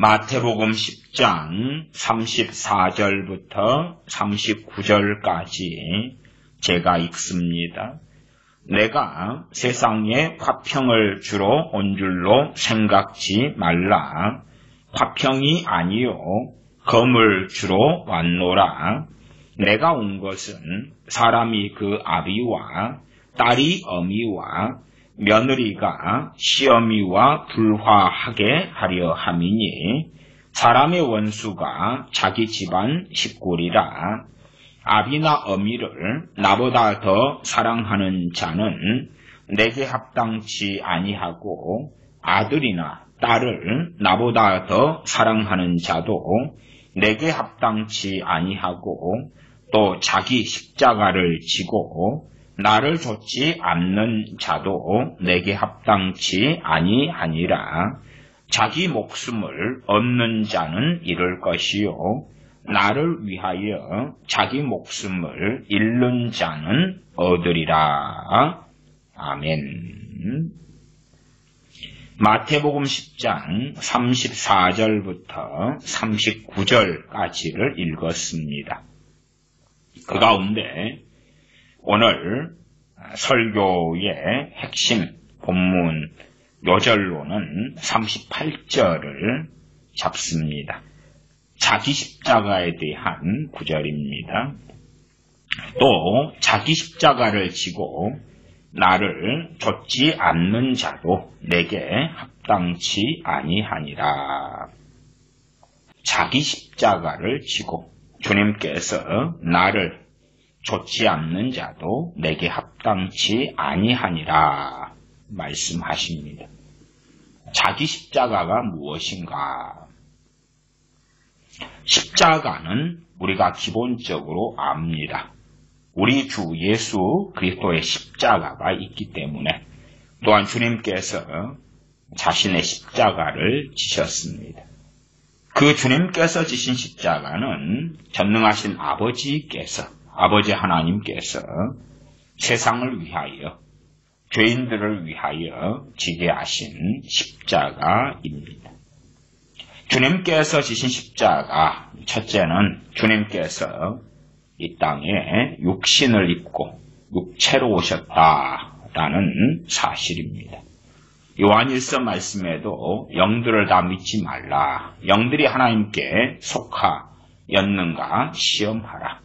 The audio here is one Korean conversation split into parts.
마태복음 10장 34절부터 39절까지 제가 읽습니다. 내가 세상에 화평을 주러 온 줄로 생각지 말라. 화평이 아니요 검을 주러 왔노라. 내가 온 것은 사람이 그 아비와 딸이 어미와 며느리가 시어미와 불화하게 하려 함이니 사람의 원수가 자기 집안 식구리라. 아비나 어미를 나보다 더 사랑하는 자는 내게 합당치 아니하고 아들이나 딸을 나보다 더 사랑하는 자도 내게 합당치 아니하고 또 자기 십자가를 지고 나를 좇지 않는 자도 내게 합당치 아니하니라. 자기 목숨을 얻는 자는 잃을 것이요 나를 위하여 자기 목숨을 잃는 자는 얻으리라. 아멘. 마태복음 10장 34절부터 39절까지를 읽었습니다. 그 가운데 오늘 설교의 핵심 본문 요절로는 38절을 잡습니다. 자기 십자가에 대한 구절입니다. 또 자기 십자가를 지고 나를 좇지 않는 자도 내게 합당치 아니하니라. 자기 십자가를 지고 주님께서 나를 좇지 않는 자도 내게 합당치 아니하니라 말씀하십니다. 자기 십자가가 무엇인가? 십자가는 우리가 기본적으로 압니다. 우리 주 예수 그리스도의 십자가가 있기 때문에 또한 주님께서 자신의 십자가를 지셨습니다. 그 주님께서 지신 십자가는 전능하신 아버지 하나님께서 세상을 위하여 죄인들을 위하여 지게 하신 십자가입니다. 주님께서 지신 십자가, 첫째는 주님께서 이 땅에 육신을 입고 육체로 오셨다라는 사실입니다. 요한일서 말씀에도 영들을 다 믿지 말라. 영들이 하나님께 속하였는가 시험하라.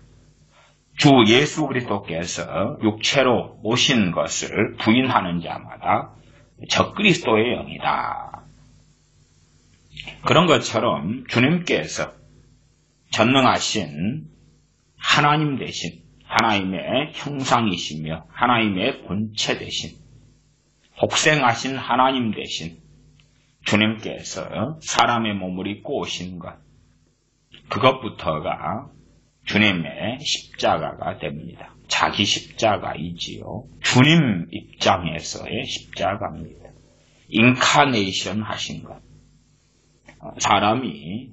주 예수 그리스도께서 육체로 오신 것을 부인하는 자마다 적그리스도의 영이다. 그런 것처럼 주님께서 전능하신 하나님 되신 하나님의 형상이시며 하나님의 본체 되신 복생하신 하나님 되신 주님께서 사람의 몸을 입고 오신 것, 그것부터가 주님의 십자가가 됩니다. 자기 십자가이지요. 주님 입장에서의 십자가입니다. 인카네이션 하신 것. 사람이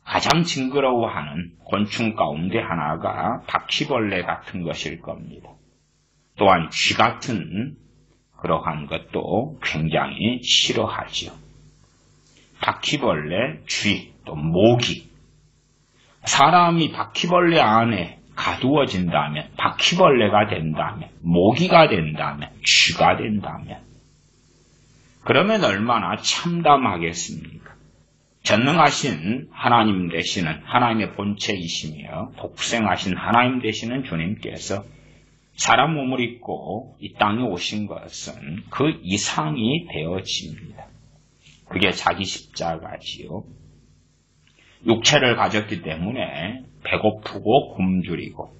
가장 징그러워하는 곤충 가운데 하나가 바퀴벌레 같은 것일 겁니다. 또한 쥐 같은 그러한 것도 굉장히 싫어하지요. 바퀴벌레, 쥐, 또 모기. 사람이 바퀴벌레 안에 가두어진다면, 바퀴벌레가 된다면, 모기가 된다면, 쥐가 된다면, 그러면 얼마나 참담하겠습니까? 전능하신 하나님 되시는 하나님의 본체이시며 복생하신 하나님 되시는 주님께서 사람 몸을 입고 이 땅에 오신 것은 그 이상이 되어집니다. 그게 자기 십자가지요. 육체를 가졌기 때문에 배고프고 굶주리고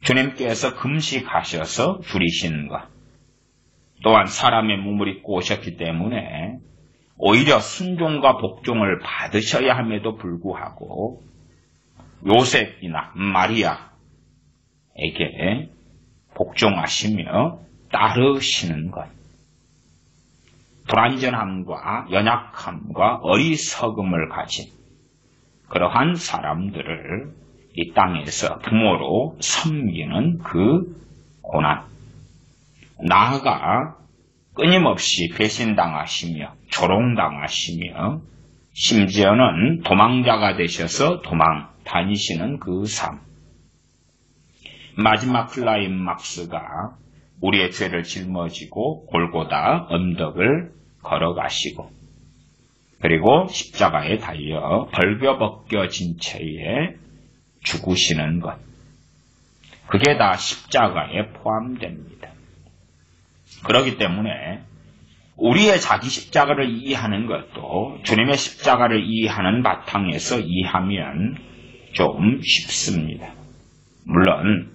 주님께서 금식하셔서 줄이신 것, 또한 사람의 몸을 입고 오셨기 때문에 오히려 순종과 복종을 받으셔야 함에도 불구하고 요셉이나 마리아에게 복종하시며 따르시는 것, 불완전함과 연약함과 어리석음을 가진 그러한 사람들을 이 땅에서 부모로 섬기는 그 고난, 나아가 끊임없이 배신당하시며 조롱당하시며 심지어는 도망자가 되셔서 도망 다니시는 그 삶. 마지막 클라이막스가 우리의 죄를 짊어지고 골고다 언덕을 걸어가시고 그리고 십자가에 달려 벌거벗겨진 채에 죽으시는 것. 그게 다 십자가에 포함됩니다. 그렇기 때문에 우리의 자기 십자가를 이해하는 것도 주님의 십자가를 이해하는 바탕에서 이해하면 좀 쉽습니다. 물론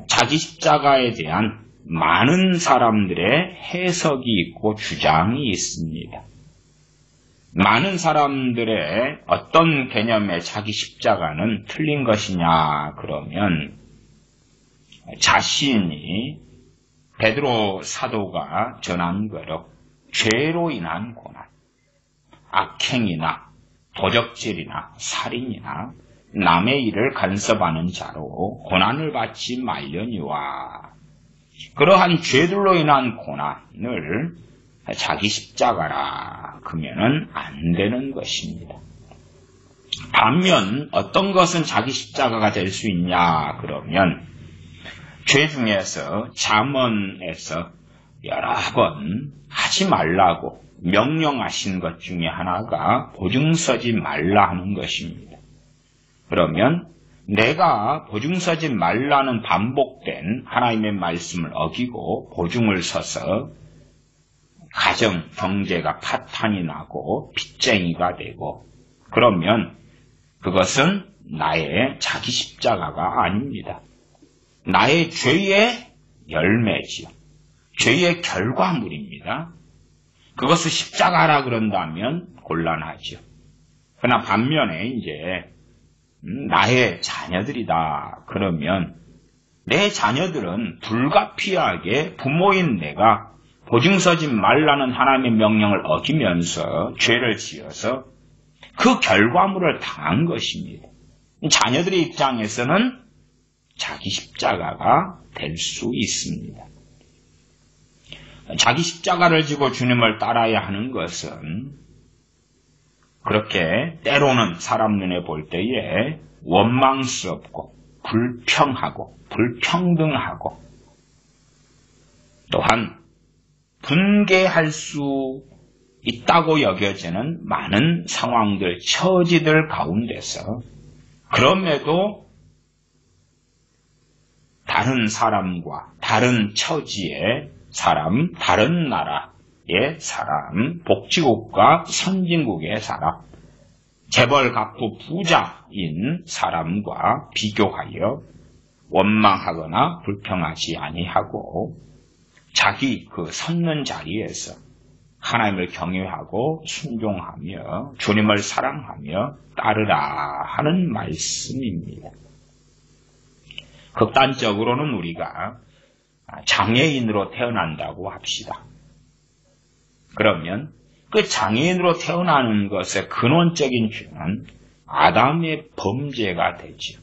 자기 십자가에 대한 많은 사람들의 해석이 있고 주장이 있습니다. 많은 사람들의 어떤 개념의 자기 십자가는 틀린 것이냐 그러면 자신이 베드로 사도가 전한 거로 죄로 인한 고난, 악행이나 도적질이나 살인이나 남의 일을 간섭하는 자로 고난을 받지 말려니와 그러한 죄들로 인한 고난을 자기 십자가라 그러면은 안 되는 것입니다. 반면 어떤 것은 자기 십자가가 될 수 있냐 그러면 죄 중에서 잠언에서 여러 번 하지 말라고 명령하신 것 중에 하나가 보증 서지 말라 하는 것입니다. 그러면 내가 보증 서지 말라는 반복된 하나님의 말씀을 어기고 보증을 서서 가정, 경제가 파탄이 나고 빚쟁이가 되고 그러면 그것은 나의 자기 십자가가 아닙니다. 나의 죄의 열매지요. 죄의 결과물입니다. 그것을 십자가라 그런다면 곤란하죠. 그러나 반면에 이제 나의 자녀들이다 그러면 내 자녀들은 불가피하게 부모인 내가 보증 서지 말라는 하나님의 명령을 어기면서 죄를 지어서 그 결과물을 당한 것입니다. 자녀들의 입장에서는 자기 십자가가 될 수 있습니다. 자기 십자가를 지고 주님을 따라야 하는 것은 그렇게 때로는 사람 눈에 볼 때에 원망스럽고 불평하고 불평등하고 또한 분개할 수 있다고 여겨지는 많은 상황들, 처지들 가운데서 그럼에도 다른 사람과 다른 처지의 사람, 다른 나라의 사람, 복지국가 선진국의 사람, 재벌 갑부 부자인 사람과 비교하여 원망하거나 불평하지 아니하고 자기 그 섰는 자리에서 하나님을 경외하고 순종하며 주님을 사랑하며 따르라 하는 말씀입니다. 극단적으로는 우리가 장애인으로 태어난다고 합시다. 그러면 그 장애인으로 태어나는 것의 근원적인 죄는 아담의 범죄가 되죠.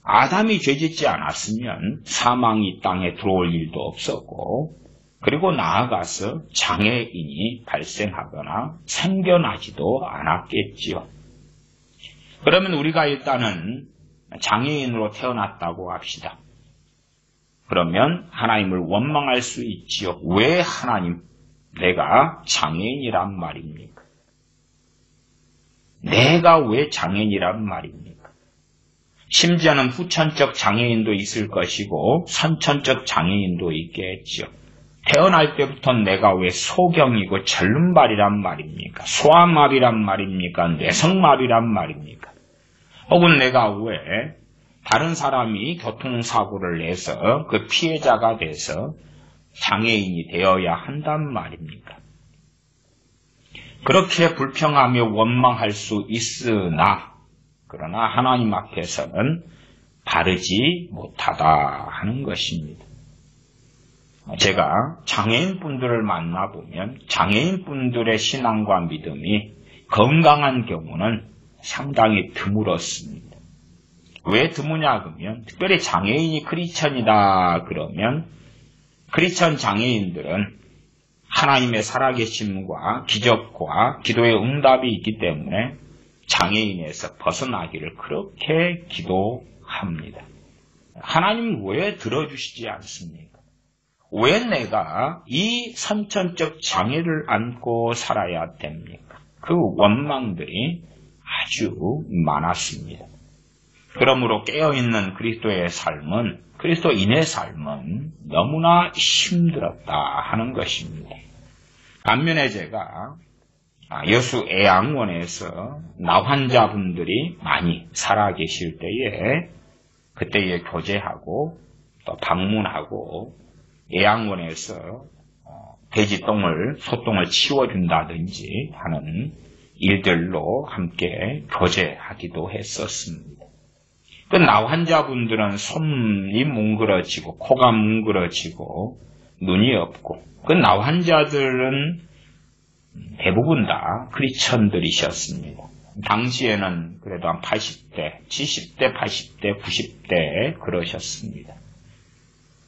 아담이 죄짓지 않았으면 사망이 땅에 들어올 일도 없었고 그리고 나아가서 장애인이 발생하거나 생겨나지도 않았겠지요. 그러면 우리가 일단은 장애인으로 태어났다고 합시다. 그러면 하나님을 원망할 수 있지요. 왜 하나님, 내가 장애인이란 말입니까? 내가 왜 장애인이란 말입니까? 심지어는 후천적 장애인도 있을 것이고 선천적 장애인도 있겠지요. 태어날 때부터 내가 왜 소경이고 절름발이란 말입니까? 소아마비란 말입니까? 뇌성마비란 말입니까? 혹은 내가 왜 다른 사람이 교통사고를 내서 그 피해자가 돼서 장애인이 되어야 한단 말입니까? 그렇게 불평하며 원망할 수 있으나 그러나 하나님 앞에서는 바르지 못하다 하는 것입니다. 제가 장애인분들을 만나보면 장애인분들의 신앙과 믿음이 건강한 경우는 상당히 드물었습니다. 왜 드무냐 그러면 특별히 장애인이 크리스천이다 그러면 크리스천 장애인들은 하나님의 살아계심과 기적과 기도의 응답이 있기 때문에 장애인에서 벗어나기를 그렇게 기도합니다. 하나님 왜 들어주시지 않습니까? 왜 내가 이 선천적 장애를 안고 살아야 됩니까? 그 원망들이 아주 많았습니다. 그러므로 깨어있는 그리스도의 삶은, 그리스도인의 삶은 너무나 힘들었다 하는 것입니다. 반면에 제가 여수 애양원에서 나환자분들이 많이 살아계실 때에 그때에 교제하고 또 방문하고 애양원에서 돼지똥을, 소똥을 치워준다든지 하는 일들로 함께 교제하기도 했었습니다. 그 나환자분들은 손이 뭉그러지고 코가 뭉그러지고 눈이 없고 그 나환자들은 대부분 다 크리스천들이셨습니다. 당시에는 그래도 한 80대, 70대, 80대, 90대 그러셨습니다.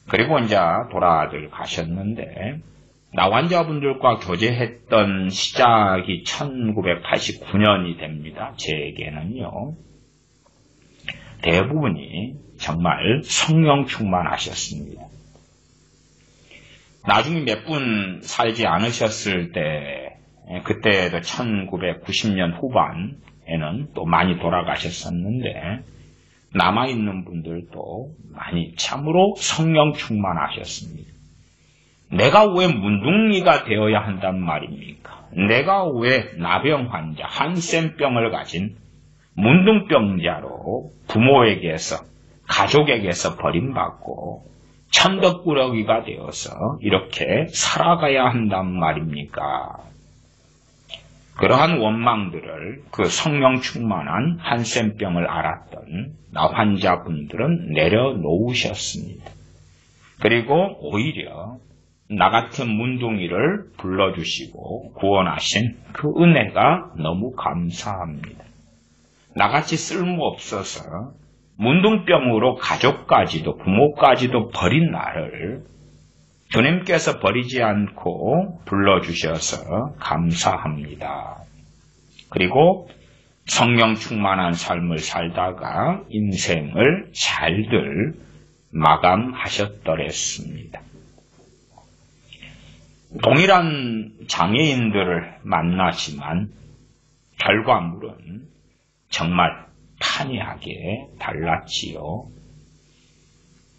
그리고 이제 돌아들 가셨는데 나환자분들과 교제했던 시작이 1989년이 됩니다. 제게는요. 대부분이 정말 성령 충만하셨습니다. 나중에 몇 분 살지 않으셨을 때, 그때도 1990년 후반에는 또 많이 돌아가셨었는데, 남아있는 분들도 많이 참으로 성령 충만하셨습니다. 내가 왜 문둥이가 되어야 한단 말입니까? 내가 왜 나병 환자, 한센병을 가진 문둥병자로 부모에게서, 가족에게서 버림받고 천덕꾸러기가 되어서 이렇게 살아가야 한단 말입니까? 그러한 원망들을 그 성령 충만한 한센병을 앓았던 나환자분들은 내려놓으셨습니다. 그리고 오히려 나 같은 문둥이를 불러주시고 구원하신 그 은혜가 너무 감사합니다. 나같이 쓸모없어서 문둥병으로 가족까지도 부모까지도 버린 나를 주님께서 버리지 않고 불러주셔서 감사합니다. 그리고 성령 충만한 삶을 살다가 인생을 잘들 마감하셨더랬습니다. 동일한 장애인들을 만나지만 결과물은 정말 판이하게 달랐지요.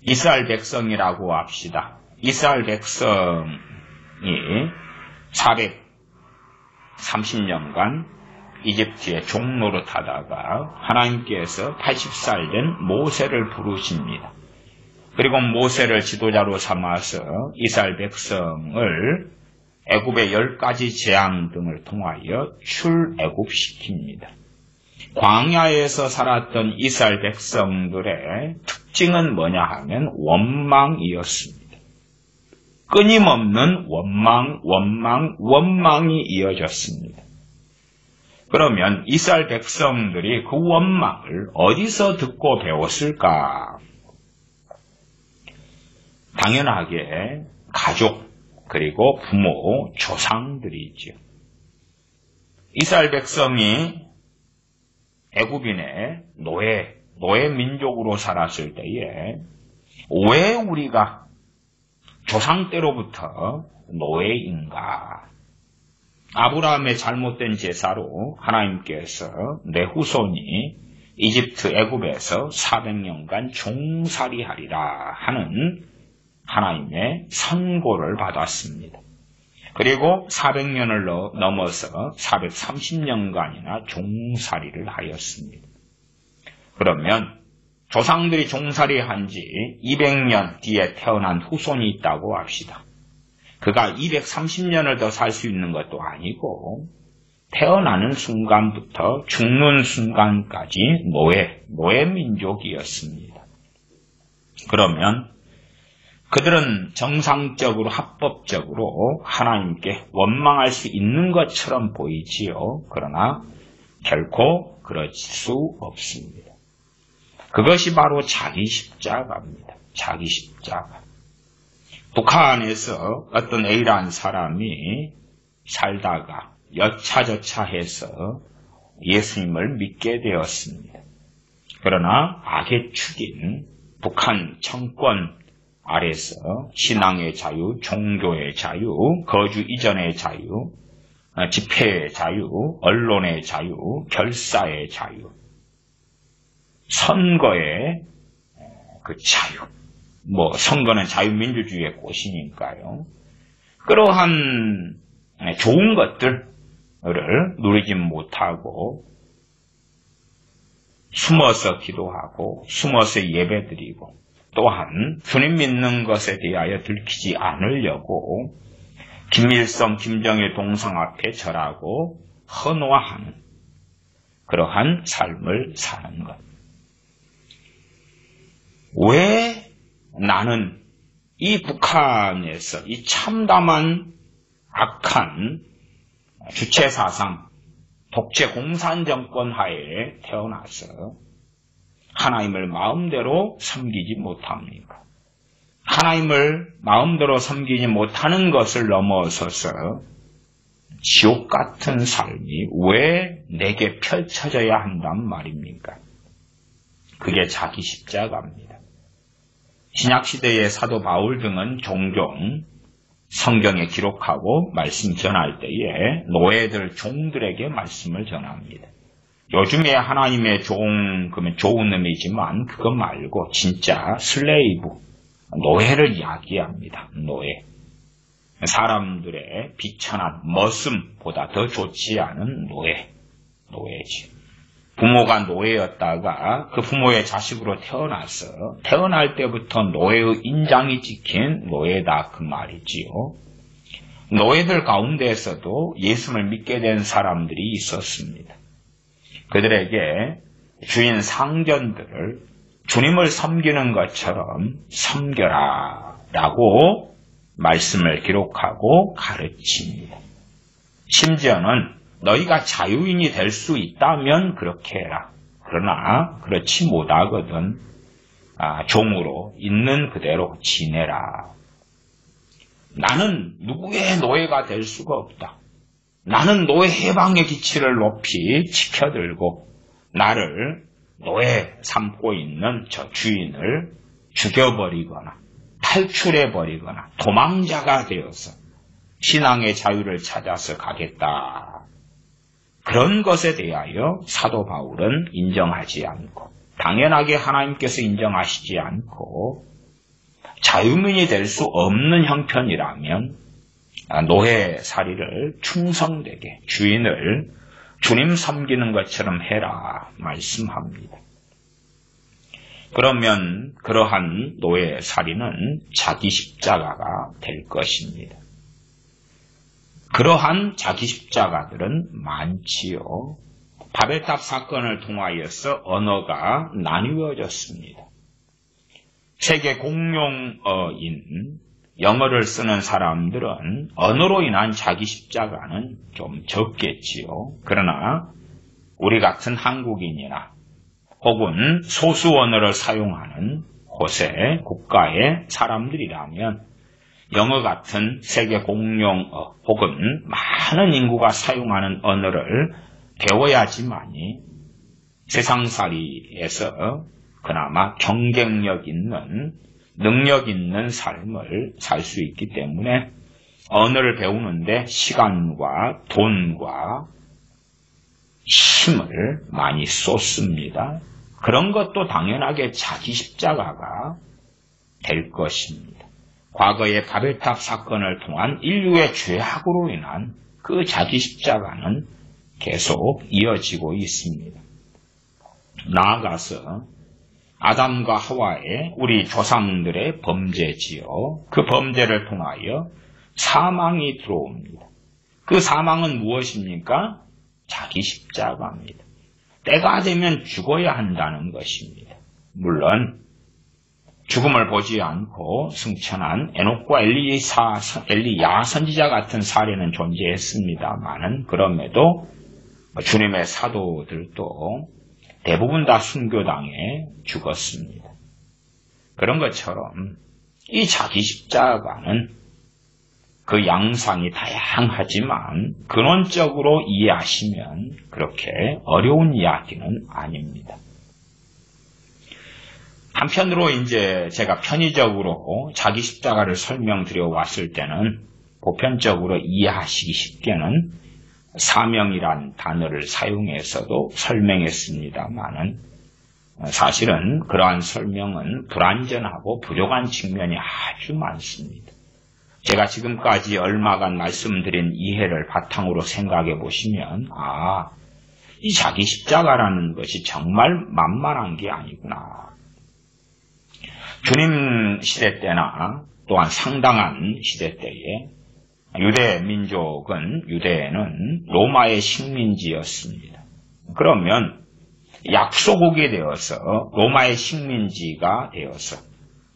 이스라엘 백성이라고 합시다. 이스라엘 백성이 430년간 이집트에 종노릇하다가 하나님께서 80살 된 모세를 부르십니다. 그리고 모세를 지도자로 삼아서 이스라엘 백성을 애굽의 10가지 재앙 등을 통하여 출애굽시킵니다. 광야에서 살았던 이스라엘 백성들의 특징은 뭐냐 하면 원망이었습니다. 끊임없는 원망이 이어졌습니다. 그러면 이스라엘 백성들이 그 원망을 어디서 듣고 배웠을까? 당연하게 가족, 그리고 부모, 조상들이죠. 이스라엘 백성이 애굽인의 노예 민족으로 살았을 때에 왜 우리가 조상 때로부터 노예인가? 아브라함의 잘못된 제사로 하나님께서 내 후손이 이집트 애굽에서 400년간 종살이하리라 하는 하나님의 선고를 받았습니다. 그리고 400년을 넘어서 430년간이나 종살이를 하였습니다. 그러면 조상들이 종살이한 지 200년 뒤에 태어난 후손이 있다고 합시다. 그가 230년을 더 살 수 있는 것도 아니고 태어나는 순간부터 죽는 순간까지 노예 민족이었습니다. 그러면 그들은 정상적으로 합법적으로 하나님께 원망할 수 있는 것처럼 보이지요. 그러나 결코 그럴 수 없습니다. 그것이 바로 자기 십자가입니다. 자기 십자가. 북한에서 어떤 A라는 사람이 살다가 여차저차 해서 예수님을 믿게 되었습니다. 그러나 악의 축인 북한 정권 아래서 신앙의 자유, 종교의 자유, 거주 이전의 자유, 집회의 자유, 언론의 자유, 결사의 자유, 선거의 그 자유, 선거는 자유민주주의의 꽃이니까요. 그러한 좋은 것들을 누리지 못하고 숨어서 기도하고 숨어서 예배드리고 또한 주님 믿는 것에 대하여 들키지 않으려고 김일성, 김정일 동상 앞에 절하고 헌화하는 그러한 삶을 사는 것. 왜 나는 이 북한에서 이 참담한 악한 주체사상, 독재 공산 정권 하에 태어나서 하나님을 마음대로 섬기지 못합니까? 하나님을 마음대로 섬기지 못하는 것을 넘어서서 지옥 같은 삶이 왜 내게 펼쳐져야 한단 말입니까? 그게 자기 십자가입니다. 신약시대의 사도 바울 등은 종종 성경에 기록하고 말씀 전할 때에 노예들, 종들에게 말씀을 전합니다. 요즘에 하나님의 종, 그러면 좋은 의미지만 그것 말고 진짜 슬레이브, 노예를 이야기합니다. 노예. 사람들의 비천한 머슴보다 더 좋지 않은 노예지. 부모가 노예였다가 그 부모의 자식으로 태어나서 태어날 때부터 노예의 인장이 찍힌 노예다 그 말이지요. 노예들 가운데에서도 예수를 믿게 된 사람들이 있었습니다. 그들에게 주인 상전들을 주님을 섬기는 것처럼 섬겨라 라고 말씀을 기록하고 가르칩니다. 심지어는 너희가 자유인이 될 수 있다면 그렇게 해라. 그러나 그렇지 못하거든 종으로 있는 그대로 지내라. 나는 누구의 노예가 될 수가 없다. 나는 노예 해방의 기치를 높이 지켜들고 나를 노예 삼고 있는 저 주인을 죽여버리거나 탈출해버리거나 도망자가 되어서 신앙의 자유를 찾아서 가겠다. 그런 것에 대하여 사도 바울은 인정하지 않고 당연하게 하나님께서 인정하시지 않고 자유민이 될 수 없는 형편이라면 노예살이를 충성되게 주인을 주님 섬기는 것처럼 해라 말씀합니다. 그러면 그러한 노예살이는 자기 십자가가 될 것입니다. 그러한 자기 십자가들은 많지요. 바벨탑 사건을 통하여서 언어가 나뉘어졌습니다. 세계 공용어인 영어를 쓰는 사람들은 언어로 인한 자기 십자가는 좀 적겠지요. 그러나 우리 같은 한국인이나 혹은 소수 언어를 사용하는 곳의 국가의 사람들이라면 영어 같은 세계 공용어 혹은 많은 인구가 사용하는 언어를 배워야지만이 세상살이에서 그나마 경쟁력 있는 능력 있는 삶을 살 수 있기 때문에 언어를 배우는데 시간과 돈과 힘을 많이 쏟습니다. 그런 것도 당연하게 자기 십자가가 될 것입니다. 과거의 바벨탑 사건을 통한 인류의 죄악으로 인한 그 자기 십자가는 계속 이어지고 있습니다. 나아가서 아담과 하와의 우리 조상들의 범죄지요. 그 범죄를 통하여 사망이 들어옵니다. 그 사망은 무엇입니까? 자기 십자가입니다. 때가 되면 죽어야 한다는 것입니다. 물론 죽음을 보지 않고 승천한 에녹과 엘리야 선지자 같은 사례는 존재했습니다만은 그럼에도 주님의 사도들도 대부분 다 순교당해 죽었습니다. 그런 것처럼 이 자기 십자가는 그 양상이 다양하지만 근원적으로 이해하시면 그렇게 어려운 이야기는 아닙니다. 한편으로 이제 제가 편의적으로 자기 십자가를 설명드려 왔을 때는 보편적으로 이해하시기 쉽게는 사명이란 단어를 사용해서도 설명했습니다만은 사실은 그러한 설명은 불완전하고 부족한 측면이 아주 많습니다. 제가 지금까지 얼마간 말씀드린 이해를 바탕으로 생각해 보시면 이 자기 십자가라는 것이 정말 만만한 게 아니구나. 주님 시대 때나 또한 상당한 시대 때에 유대 민족은 유대는 로마의 식민지였습니다. 그러면 약소국이 되어서 로마의 식민지가 되어서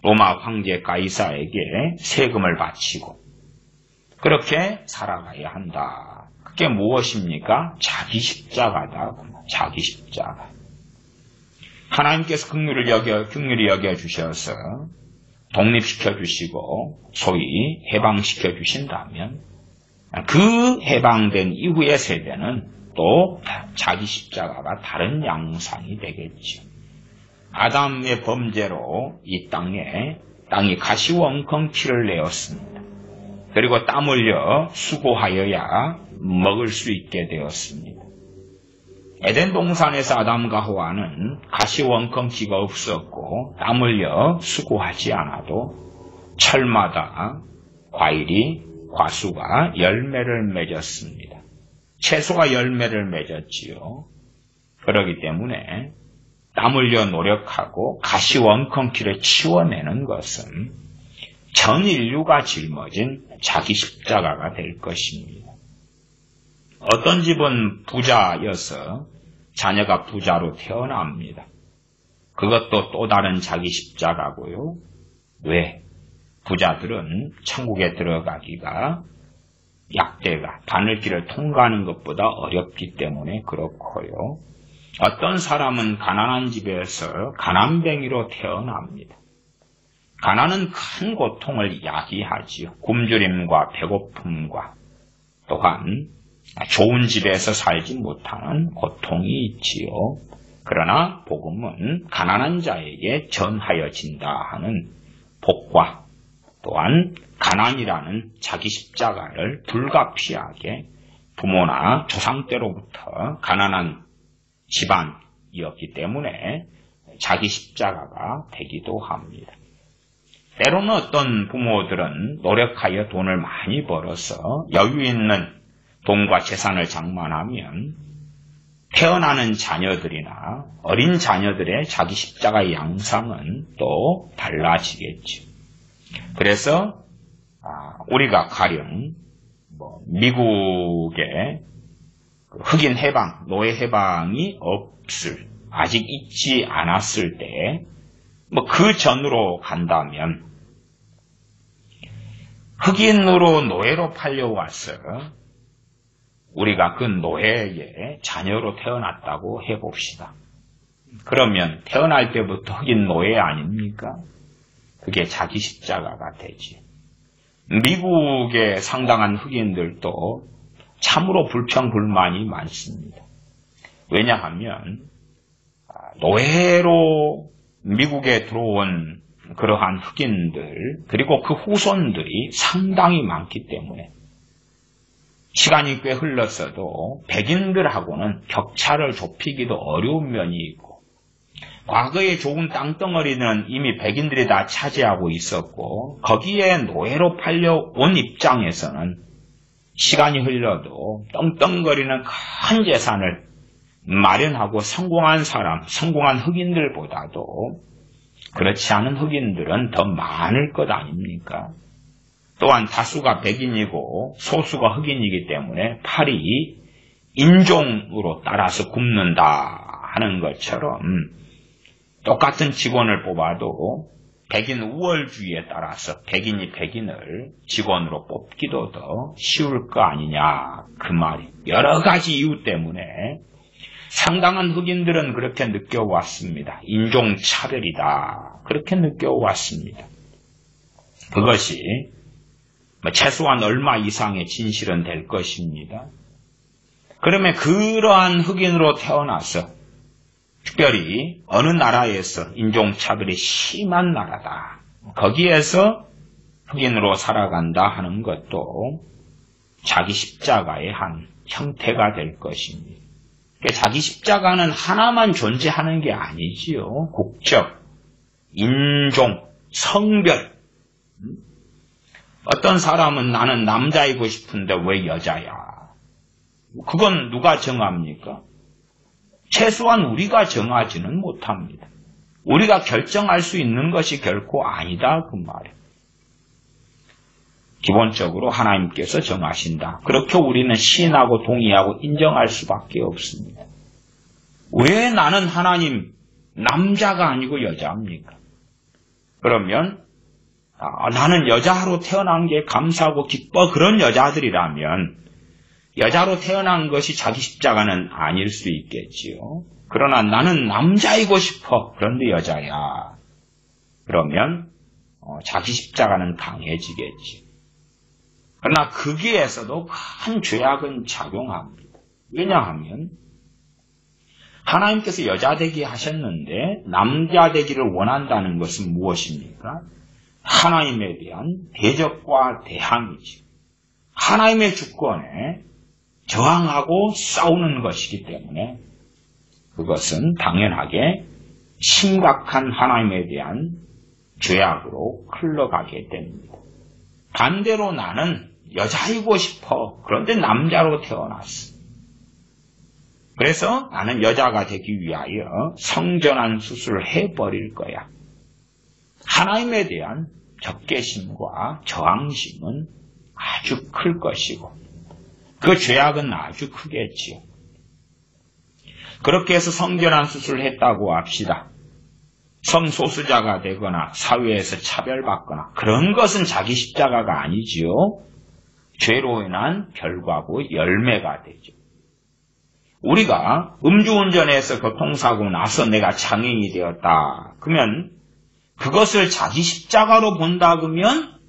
로마 황제 가이사에게 세금을 바치고 그렇게 살아가야 한다. 그게 무엇입니까? 자기 십자가다. 자기 십자가. 하나님께서 긍휼히 여겨주셔서 독립시켜주시고 소위 해방시켜주신다면 그 해방된 이후의 세대는 또 자기 십자가가 다른 양상이 되겠죠. 아담의 범죄로 이 땅이 가시원컹 피를 내었습니다. 그리고 땀 흘려 수고하여야 먹을 수 있게 되었습니다. 에덴 동산에서 아담과 하와는 가시원컹 피가 없었고 땀 흘려 수고하지 않아도 철마다 과수가 열매를 맺었습니다. 채소가 열매를 맺었지요. 그렇기 때문에 땀 흘려 노력하고 가시원컹키를 치워내는 것은 전 인류가 짊어진 자기 십자가가 될 것입니다. 어떤 집은 부자여서 자녀가 부자로 태어납니다. 그것도 또 다른 자기 십자가고요. 왜? 부자들은 천국에 들어가기가 약대가 바늘길을 통과하는 것보다 어렵기 때문에 그렇고요. 어떤 사람은 가난한 집에서 가난뱅이로 태어납니다. 가난은 큰 고통을 야기하지요. 굶주림과 배고픔과 또한 좋은 집에서 살지 못하는 고통이 있지요. 그러나 복음은 가난한 자에게 전하여진다 하는 복과 또한 가난이라는 자기 십자가를 불가피하게 부모나 조상 때로부터 가난한 집안이었기 때문에 자기 십자가가 되기도 합니다. 때로는 어떤 부모들은 노력하여 돈을 많이 벌어서 여유 있는 돈과 재산을 장만하면 태어나는 자녀들이나 어린 자녀들의 자기 십자가의 양상은 또 달라지겠죠. 그래서 우리가 가령 미국의 흑인 해방, 노예 해방이 아직 있지 않았을 때 그 전으로 간다면 흑인으로 노예로 팔려와서 우리가 그 노예의 자녀로 태어났다고 해봅시다. 그러면 태어날 때부터 흑인 노예 아닙니까? 그게 자기 십자가가 되지. 미국의 상당한 흑인들도 참으로 불평불만이 많습니다. 왜냐하면 노예로 미국에 들어온 그러한 흑인들 그리고 그 후손들이 상당히 많기 때문에 시간이 꽤 흘렀어도 백인들하고는 격차를 좁히기도 어려운 면이 있고 과거에 좋은 땅덩어리는 이미 백인들이 다 차지하고 있었고 거기에 노예로 팔려온 입장에서는 시간이 흘러도 떵떵거리는 큰 재산을 마련하고 성공한 흑인들보다도 그렇지 않은 흑인들은 더 많을 것 아닙니까? 또한 다수가 백인이고 소수가 흑인이기 때문에 팔이 인종으로 따라서 굽는다 하는 것처럼 똑같은 직원을 뽑아도 백인 우월주의에 따라서 백인이 백인을 직원으로 뽑기도 더 쉬울 거 아니냐 그 말이 여러 가지 이유 때문에 상당한 흑인들은 그렇게 느껴왔습니다. 인종차별이다 그렇게 느껴왔습니다. 그것이 최소한 얼마 이상의 진실은 될 것입니다. 그러면 그러한 흑인으로 태어나서 특별히 어느 나라에서 인종차별이 심한 나라다. 거기에서 흑인으로 살아간다 하는 것도 자기 십자가의 한 형태가 될 것입니다. 자기 십자가는 하나만 존재하는 게 아니지요. 국적, 인종, 성별. 어떤 사람은 나는 남자이고 싶은데 왜 여자야? 그건 누가 정합니까? 최소한 우리가 정하지는 못합니다. 우리가 결정할 수 있는 것이 결코 아니다 그 말이에요. 기본적으로 하나님께서 정하신다. 그렇게 우리는 시인하고 동의하고 인정할 수밖에 없습니다. 왜 나는 하나님 남자가 아니고 여자입니까? 그러면 나는 여자로 태어난 게 감사하고 기뻐 그런 여자들이라면 여자로 태어난 것이 자기 십자가는 아닐 수 있겠지요. 그러나 나는 남자이고 싶어. 그런데 여자야. 그러면 자기 십자가는 강해지겠지. 그러나 거기에서도 큰 죄악은 작용합니다. 왜냐하면 하나님께서 여자 되게 하셨는데 남자 되기를 원한다는 것은 무엇입니까? 하나님에 대한 대적과 대항이지. 하나님의 주권에 저항하고 싸우는 것이기 때문에 그것은 당연하게 심각한 하나님에 대한 죄악으로 흘러가게 됩니다. 반대로 나는 여자이고 싶어. 그런데 남자로 태어났어. 그래서 나는 여자가 되기 위하여 성전환 수술을 해버릴 거야. 하나님에 대한 적개심과 저항심은 아주 클 것이고 그 죄악은 아주 크겠지요. 그렇게 해서 성전환 수술을 했다고 합시다. 성소수자가 되거나 사회에서 차별받거나 그런 것은 자기 십자가가 아니지요. 죄로 인한 결과고 열매가 되죠. 우리가 음주운전해서 교통사고 나서 내가 장애인이 되었다. 그러면 그것을 자기 십자가로 본다 그러면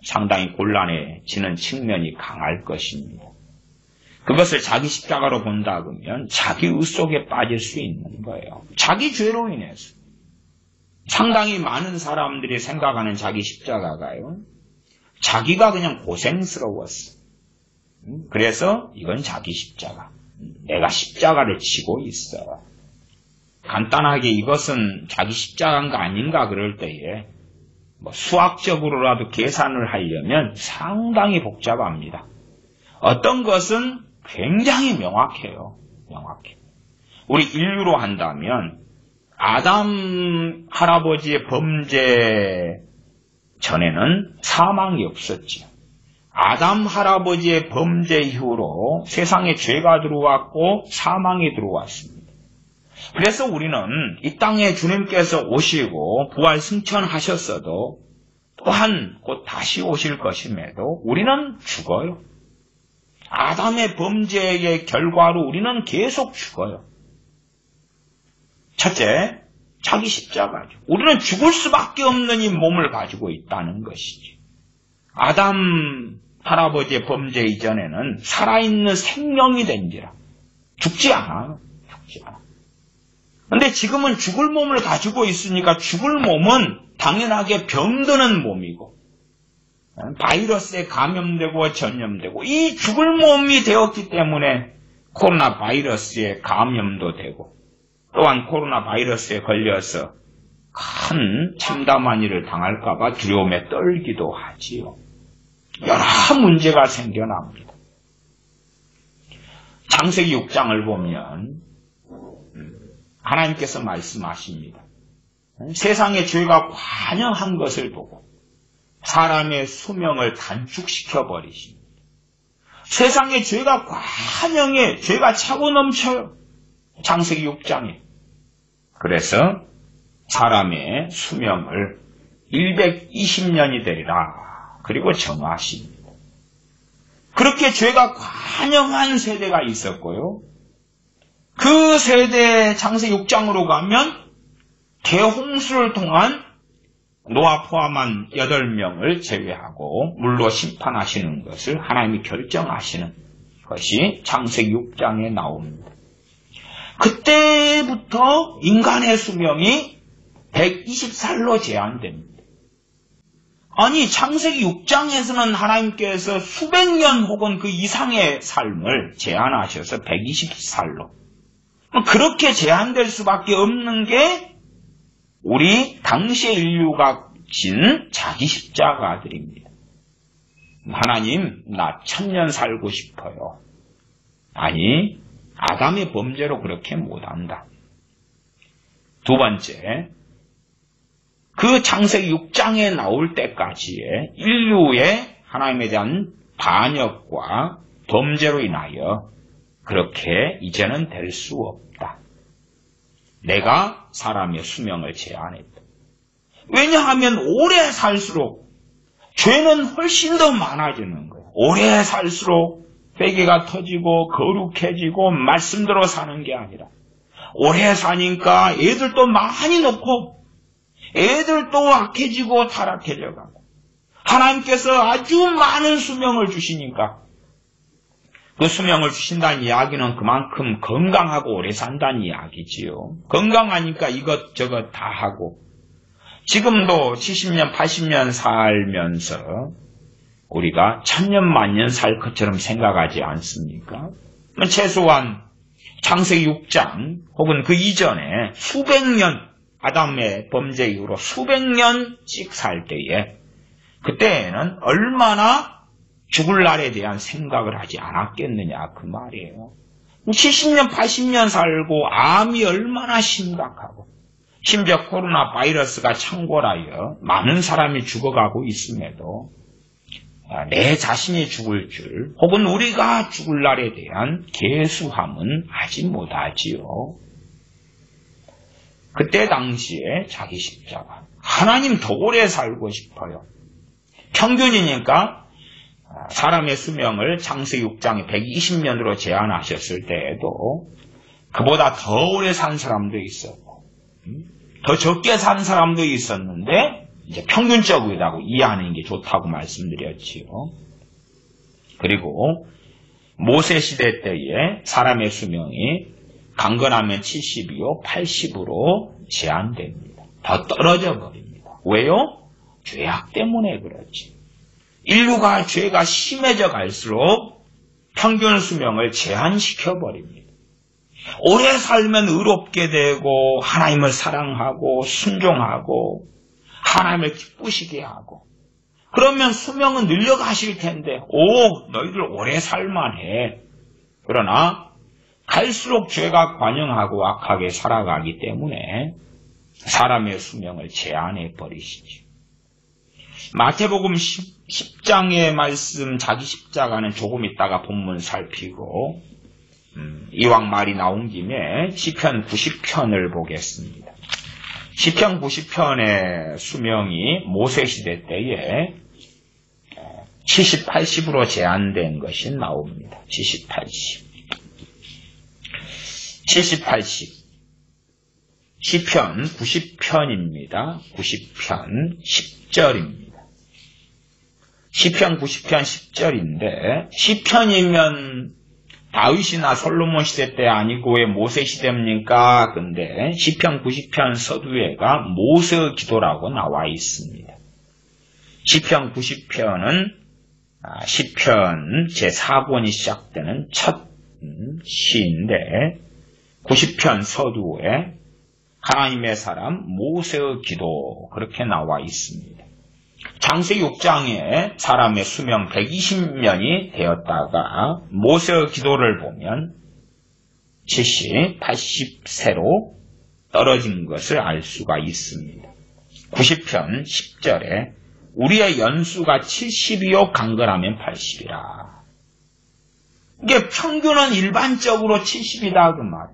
상당히 곤란해지는 측면이 강할 것입니다. 그것을 자기 십자가로 본다 그러면 자기 의 속에 빠질 수 있는 거예요. 자기 죄로 인해서. 상당히 많은 사람들이 생각하는 자기 십자가가요. 자기가 그냥 고생스러웠어. 그래서 이건 자기 십자가. 내가 십자가를 지고 있어. 간단하게 이것은 자기 십자가인가 아닌가 그럴 때에 수학적으로라도 계산을 하려면 상당히 복잡합니다. 어떤 것은 굉장히 명확해요. 명확해. 우리 인류로 한다면 아담 할아버지의 범죄 전에는 사망이 없었지요. 아담 할아버지의 범죄 이후로 세상에 죄가 들어왔고 사망이 들어왔습니다. 그래서 우리는 이 땅에 주님께서 오시고 부활 승천하셨어도 또한 곧 다시 오실 것임에도 우리는 죽어요. 아담의 범죄의 결과로 우리는 계속 죽어요. 첫째, 자기 십자가죠. 우리는 죽을 수밖에 없는 이 몸을 가지고 있다는 것이죠. 아담 할아버지의 범죄 이전에는 살아있는 생명이 된지라 죽지 않아요. 죽지 않아. 그런데 지금은 죽을 몸을 가지고 있으니까 죽을 몸은 당연하게 병드는 몸이고 바이러스에 감염되고 전염되고 이 죽을 몸이 되었기 때문에 코로나 바이러스에 감염도 되고 또한 코로나 바이러스에 걸려서 큰 참담한 일을 당할까 봐 두려움에 떨기도 하지요. 여러 문제가 생겨납니다. 창세기 6장을 보면 하나님께서 말씀하십니다. 세상의 죄가 관영한 것을 보고 사람의 수명을 단축시켜 버리십니다. 세상의 죄가 관영해 죄가 차고 넘쳐요. 창세기 6장에. 그래서 사람의 수명을 120년이 되리라. 그리고 정하십니다. 그렇게 죄가 관영한 세대가 있었고요. 그 세대 창세기 6장으로 가면 대홍수를 통한 노아 포함한 8명을 제외하고 물로 심판하시는 것을 하나님이 결정하시는 것이 창세기 6장에 나옵니다. 그때부터 인간의 수명이 120살로 제한됩니다. 아니, 창세기 6장에서는 하나님께서 수백 년 혹은 그 이상의 삶을 제한하셔서 120살로. 그렇게 제한될 수밖에 없는 게 우리 당시의 인류가 진 자기 십자가들입니다. 하나님, 나 1000년 살고 싶어요. 아니, 아담의 범죄로 그렇게 못한다. 두 번째, 그 창세기 6장에 나올 때까지의 인류의 하나님에 대한 반역과 범죄로 인하여 그렇게 이제는 될 수 없다. 내가 사람의 수명을 제한했다. 왜냐하면 오래 살수록 죄는 훨씬 더 많아지는 거예요. 오래 살수록 회개가 터지고 거룩해지고 말씀대로 사는 게 아니라 오래 사니까 애들도 많이 놓고 애들도 악해지고 타락해져 가고 하나님께서 아주 많은 수명을 주시니까 그 수명을 주신다는 이야기는 그만큼 건강하고 오래 산다는 이야기지요. 건강하니까 이것저것 다 하고 지금도 70년, 80년 살면서 우리가 1000년, 만년 살 것처럼 생각하지 않습니까? 최소한 창세기 6장 혹은 그 이전에 수백 년, 아담의 범죄 이후로 수백 년씩 살 때에 그때에는 얼마나 죽을 날에 대한 생각을 하지 않았겠느냐 그 말이에요. 70년, 80년 살고 암이 얼마나 심각하고 심지어 코로나 바이러스가 창궐하여 많은 사람이 죽어가고 있음에도 내 자신이 죽을 줄 혹은 우리가 죽을 날에 대한 계수함은 하지 못하지요. 그때 당시에 자기 십자가 하나님 더 오래 살고 싶어요. 평균이니까 사람의 수명을 창세기 6장에 120년으로 제한하셨을 때에도 그보다 더 오래 산 사람도 있었고 더 적게 산 사람도 있었는데 이제 평균적이라고 이해하는 게 좋다고 말씀드렸지요. 그리고 모세 시대 때에 사람의 수명이 강건하면 70이요 80으로 제한됩니다. 더 떨어져 버립니다. 왜요? 죄악 때문에 그렇지. 인류가 죄가 심해져 갈수록 평균 수명을 제한시켜 버립니다. 오래 살면 의롭게 되고 하나님을 사랑하고 순종하고 하나님을 기쁘시게 하고 그러면 수명은 늘려가실 텐데 너희들 오래 살만해. 그러나 갈수록 죄가 관영하고 악하게 살아가기 때문에 사람의 수명을 제한해 버리시죠. 마태복음 10장의 말씀 자기 십자가는 조금 있다가 본문 살피고 이왕 말이 나온 김에 시편 90편을 보겠습니다. 시편 90편의 수명이 모세 시대 때에 70, 80으로 제한된 것이 나옵니다. 70, 80. 70, 80. 시편 90편입니다. 90편 10절입니다. 시편 90편 10절인데 시편이면 다윗이나 솔로몬 시대 때 아니고 왜 모세 시대입니까? 근데 시편 90편 서두에가 모세 기도라고 나와 있습니다. 시편 90편은 시편 제4권이 시작되는 첫 시인데 90편 서두에 하나님의 사람 모세의 기도 그렇게 나와 있습니다. 창세기 6장에 사람의 수명 120년이 되었다가 모세의 기도를 보면 70, 80세로 떨어진 것을 알 수가 있습니다. 90편 10절에 우리의 연수가 70이요 강건하면 80이라. 이게 평균은 일반적으로 70이다 그 말.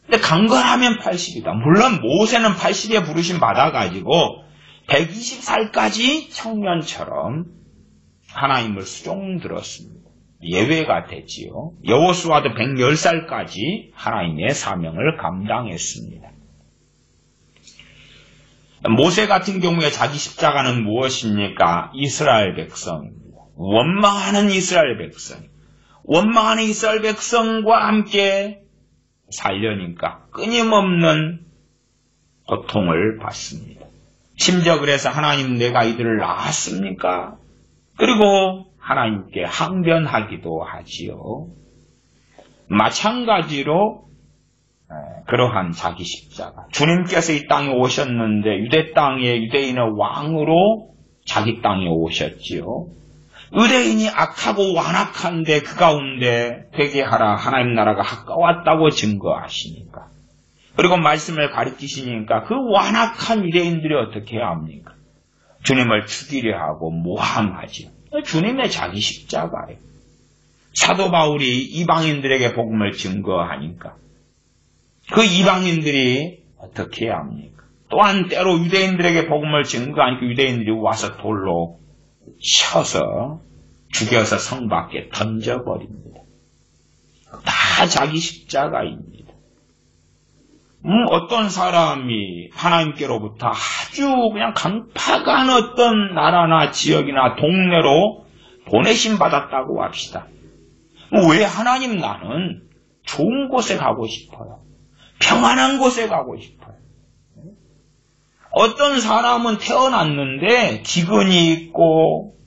근데 강건하면 80이다. 물론 모세는 80에 부르심 받아가지고 120살까지 청년처럼 하나님을 수종들었습니다. 예외가 됐지요. 여호수아도 110살까지 하나님의 사명을 감당했습니다. 모세 같은 경우에 자기 십자가는 무엇입니까? 이스라엘 백성입니다. 원망하는 이스라엘 백성. 원망하는 이스라엘 백성과 함께 살려니까 끊임없는 고통을 받습니다. 심지어 그래서 하나님 내가 이들을 낳았습니까? 그리고 하나님께 항변하기도 하지요. 마찬가지로 그러한 자기 십자가. 주님께서 이 땅에 오셨는데 유대 땅에 유대인의 왕으로 자기 땅에 오셨지요. 유대인이 악하고 완악한데 그 가운데 되게 하라 하나님 나라가 가까웠다고 증거하시니까. 그리고 말씀을 가르치시니까 그 완악한 유대인들이 어떻게 해야 합니까? 주님을 죽이려 하고 모함하지요. 주님의 자기 십자가예요. 사도 바울이 이방인들에게 복음을 증거하니까 그 이방인들이 어떻게 해야 합니까? 또한 때로 유대인들에게 복음을 증거하니까 유대인들이 와서 돌로 쳐서 죽여서 성 밖에 던져버립니다. 다 자기 십자가입니다. 어떤 사람이 하나님께로부터 아주 그냥 강팍한 어떤 나라나 지역이나 동네로 보내심 받았다고 합시다. 왜 하나님 나는 좋은 곳에 가고 싶어요. 평안한 곳에 가고 싶어요. 어떤 사람은 태어났는데 기근이 있고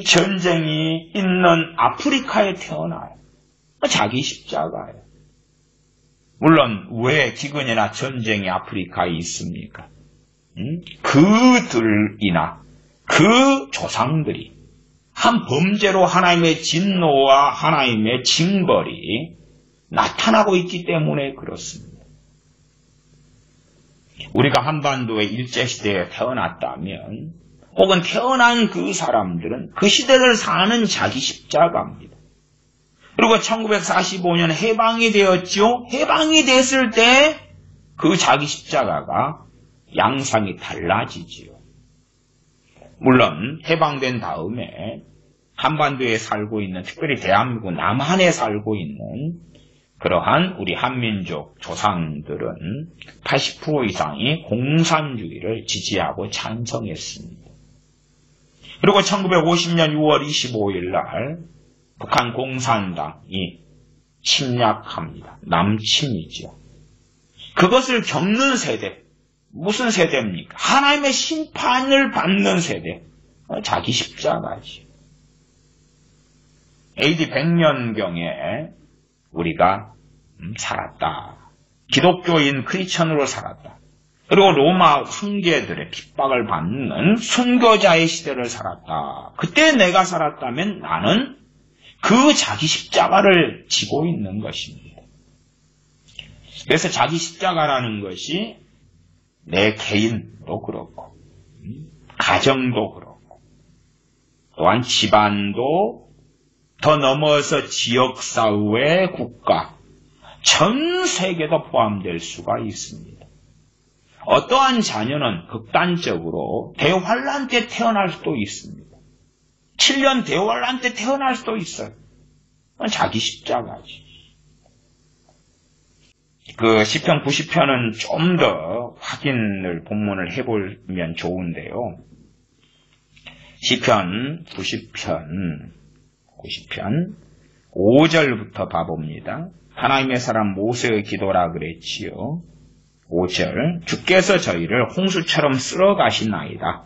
전쟁이 있는 아프리카에 태어나요. 자기 십자가예요. 물론 왜 기근이나 전쟁이 아프리카에 있습니까? 그들이나 그 조상들이 한 범죄로 하나님의 진노와 하나님의 징벌이 나타나고 있기 때문에 그렇습니다. 우리가 한반도의 일제시대에 태어났다면 혹은 태어난 그 사람들은 그 시대를 사는 자기 십자가입니다. 그리고 1945년 해방이 되었죠. 해방이 됐을 때 그 자기 십자가가 양상이 달라지지요. 물론 해방된 다음에 한반도에 살고 있는, 특별히 대한민국 남한에 살고 있는 그러한 우리 한민족 조상들은 80% 이상이 공산주의를 지지하고 찬성했습니다. 그리고 1950년 6월 25일 날 북한 공산당이 침략합니다. 남침이죠. 그것을 겪는 세대, 무슨 세대입니까? 하나님의 심판을 받는 세대, 자기 십자가지. AD 100년경에 우리가 살았다. 기독교인 크리스천으로 살았다. 그리고 로마 황제들의 핍박을 받는 순교자의 시대를 살았다. 그때 내가 살았다면 나는 그 자기 십자가를 지고 있는 것입니다. 그래서 자기 십자가라는 것이 내 개인도 그렇고 가정도 그렇고 또한 집안도 더 넘어서 지역사회, 국가, 전 세계도 포함될 수가 있습니다. 어떠한 자녀는 극단적으로 대환란 때 태어날 수도 있습니다. 7년 대환란 때 태어날 수도 있어요. 자기 십자가지. 그 시편 90편은 좀 더 확인을 본문을 해보면 좋은데요. 시편 90편 5절부터 봐봅니다. 하나님의 사람 모세의 기도라 그랬지요. 5절 주께서 저희를 홍수처럼 쓸어가시나이다.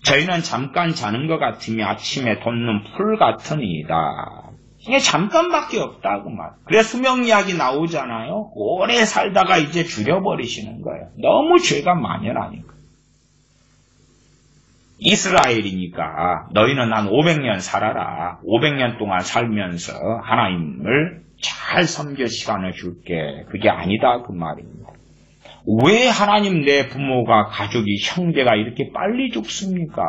저희는 잠깐 자는 것 같으며 아침에 돋는 풀 같으니이다. 이게 잠깐밖에 없다 그 말. 그래 수명 이야기 나오잖아요. 오래 살다가 이제 줄여버리시는 거예요. 너무 죄가 만연하니까. 이스라엘이니까 너희는 한 500년 살아라. 500년 동안 살면서 하나님을 잘 섬겨 시간을 줄게. 그게 아니다 그 말입니다. 왜 하나님 내 부모가 가족이 형제가 이렇게 빨리 죽습니까?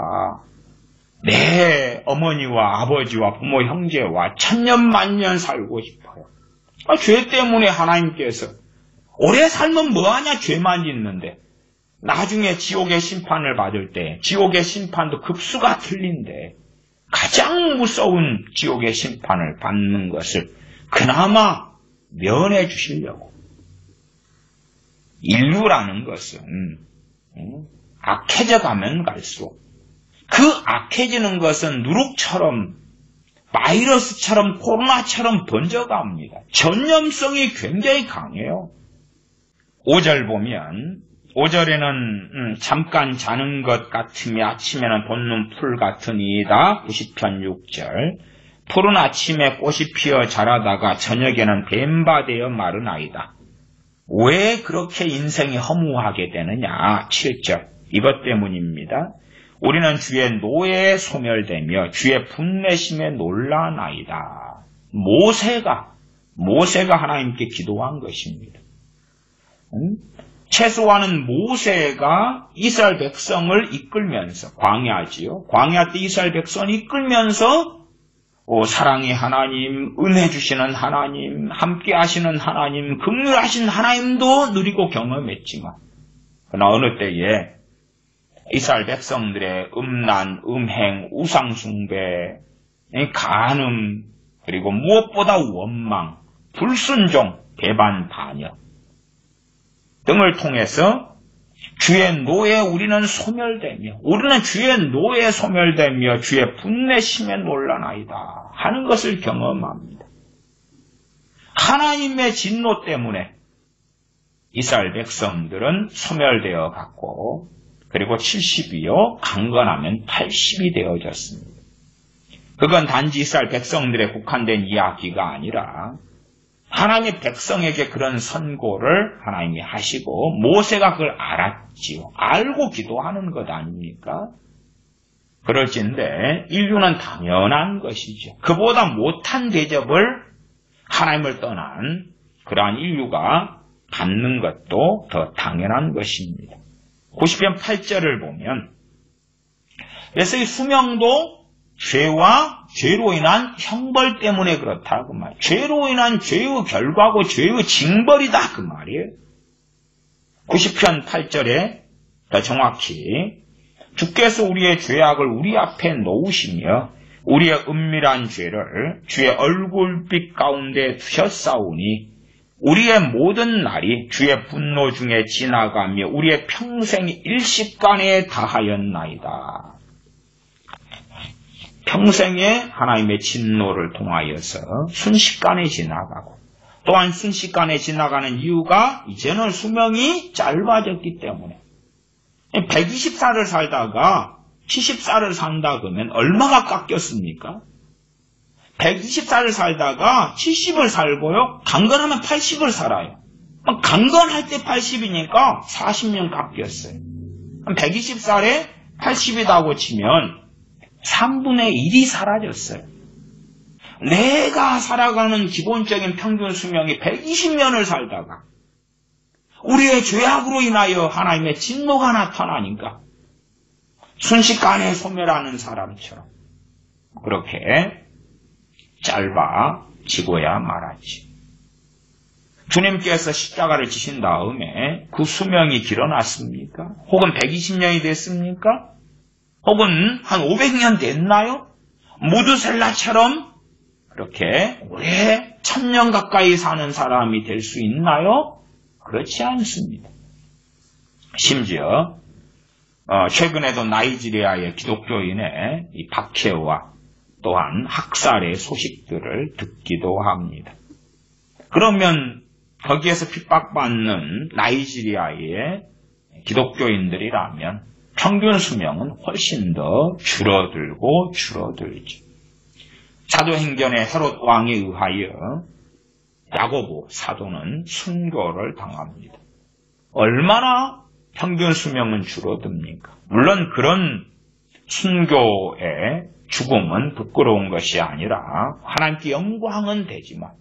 내 어머니와 아버지와 부모 형제와 천년만년 살고 싶어요. 죄 때문에 하나님께서 오래 살면 뭐하냐 죄만 짓는데 나중에 지옥의 심판을 받을 때 지옥의 심판도 급수가 틀린데 가장 무서운 지옥의 심판을 받는 것을 그나마 면해 주시려고. 인류라는 것은 악해져 가면 갈수록 그 악해지는 것은 누룩처럼 바이러스처럼 코로나처럼 번져갑니다. 전염성이 굉장히 강해요. 5절 보면 5절에는 잠깐 자는 것 같으며 아침에는 돋는 풀 같으니이다. 90편 6절 푸른 아침에 꽃이 피어 자라다가 저녁에는 뱀바되어 마르나이다. 왜 그렇게 인생이 허무하게 되느냐? 7절 이것 때문입니다. 우리는 주의 노예에 소멸되며 주의 분내심에 놀라나이다. 모세가 하나님께 기도한 것입니다. 최소한은 모세가 이스라엘 백성을 이끌면서 광야지요. 광야 때 이스라엘 백성을 이끌면서 사랑의 하나님, 은혜 주시는 하나님, 함께 하시는 하나님, 긍휼하신 하나님도 누리고 경험했지만 그러나 어느 때에 이스라엘 백성들의 음란, 음행, 우상숭배, 간음, 그리고 무엇보다 원망, 불순종, 배반, 반역 등을 통해서 주의 노예에 우리는 소멸되며 우리는 주의 노예에 소멸되며 주의 분내심에 놀라나이다 하는 것을 경험합니다. 하나님의 진노 때문에 이스라엘 백성들은 소멸되어 갔고 그리고 70이요 강건하면 80이 되어졌습니다. 그건 단지 이스라엘 백성들에 국한된 이야기가 아니라 하나님의 백성에게 그런 선고를 하나님이 하시고 모세가 그걸 알았지요. 알고 기도하는 것 아닙니까? 그럴진데 인류는 당연한 것이죠. 그보다 못한 대접을 하나님을 떠난 그러한 인류가 받는 것도 더 당연한 것입니다. 90편 8절을 보면 그래서 이 수명도 죄와 죄로 인한 형벌 때문에 그렇다 그 말. 죄로 인한 죄의 결과고 죄의 징벌이다 그 말이에요. 90편 8절에 더 정확히 주께서 우리의 죄악을 우리 앞에 놓으시며 우리의 은밀한 죄를 주의 얼굴빛 가운데 두셨사오니 우리의 모든 날이 주의 분노 중에 지나가며 우리의 평생이 일시간에 다하였나이다. 평생에 하나님의 진노를 통하여서 순식간에 지나가고 또한 순식간에 지나가는 이유가 이제는 수명이 짧아졌기 때문에 120살을 살다가 70살을 산다 그러면 얼마가 깎였습니까? 120살을 살다가 70을 살고요. 강건하면 80을 살아요. 강건할 때 80이니까 40년 깎였어요. 120살에 80이라고 치면 3분의 1이 사라졌어요. 내가 살아가는 기본적인 평균 수명이 120년을 살다가 우리의 죄악으로 인하여 하나님의 진노가 나타나니까 순식간에 소멸하는 사람처럼 그렇게 짧아지고야 말았지. 주님께서 십자가를 지신 다음에 그 수명이 길어났습니까? 혹은 120년이 됐습니까? 혹은 한 500년 됐나요? 무드셀라처럼 그렇게 오래 1000년 가까이 사는 사람이 될 수 있나요? 그렇지 않습니다. 심지어 최근에도 나이지리아의 기독교인의 이 박해와 또한 학살의 소식들을 듣기도 합니다. 그러면 거기에서 핍박받는 나이지리아의 기독교인들이라면 평균 수명은 훨씬 더 줄어들죠. 사도행전의 헤롯 왕에 의하여 야고보 사도는 순교를 당합니다. 얼마나 평균 수명은 줄어듭니까? 물론 그런 순교의 죽음은 부끄러운 것이 아니라 하나님께 영광은 되지만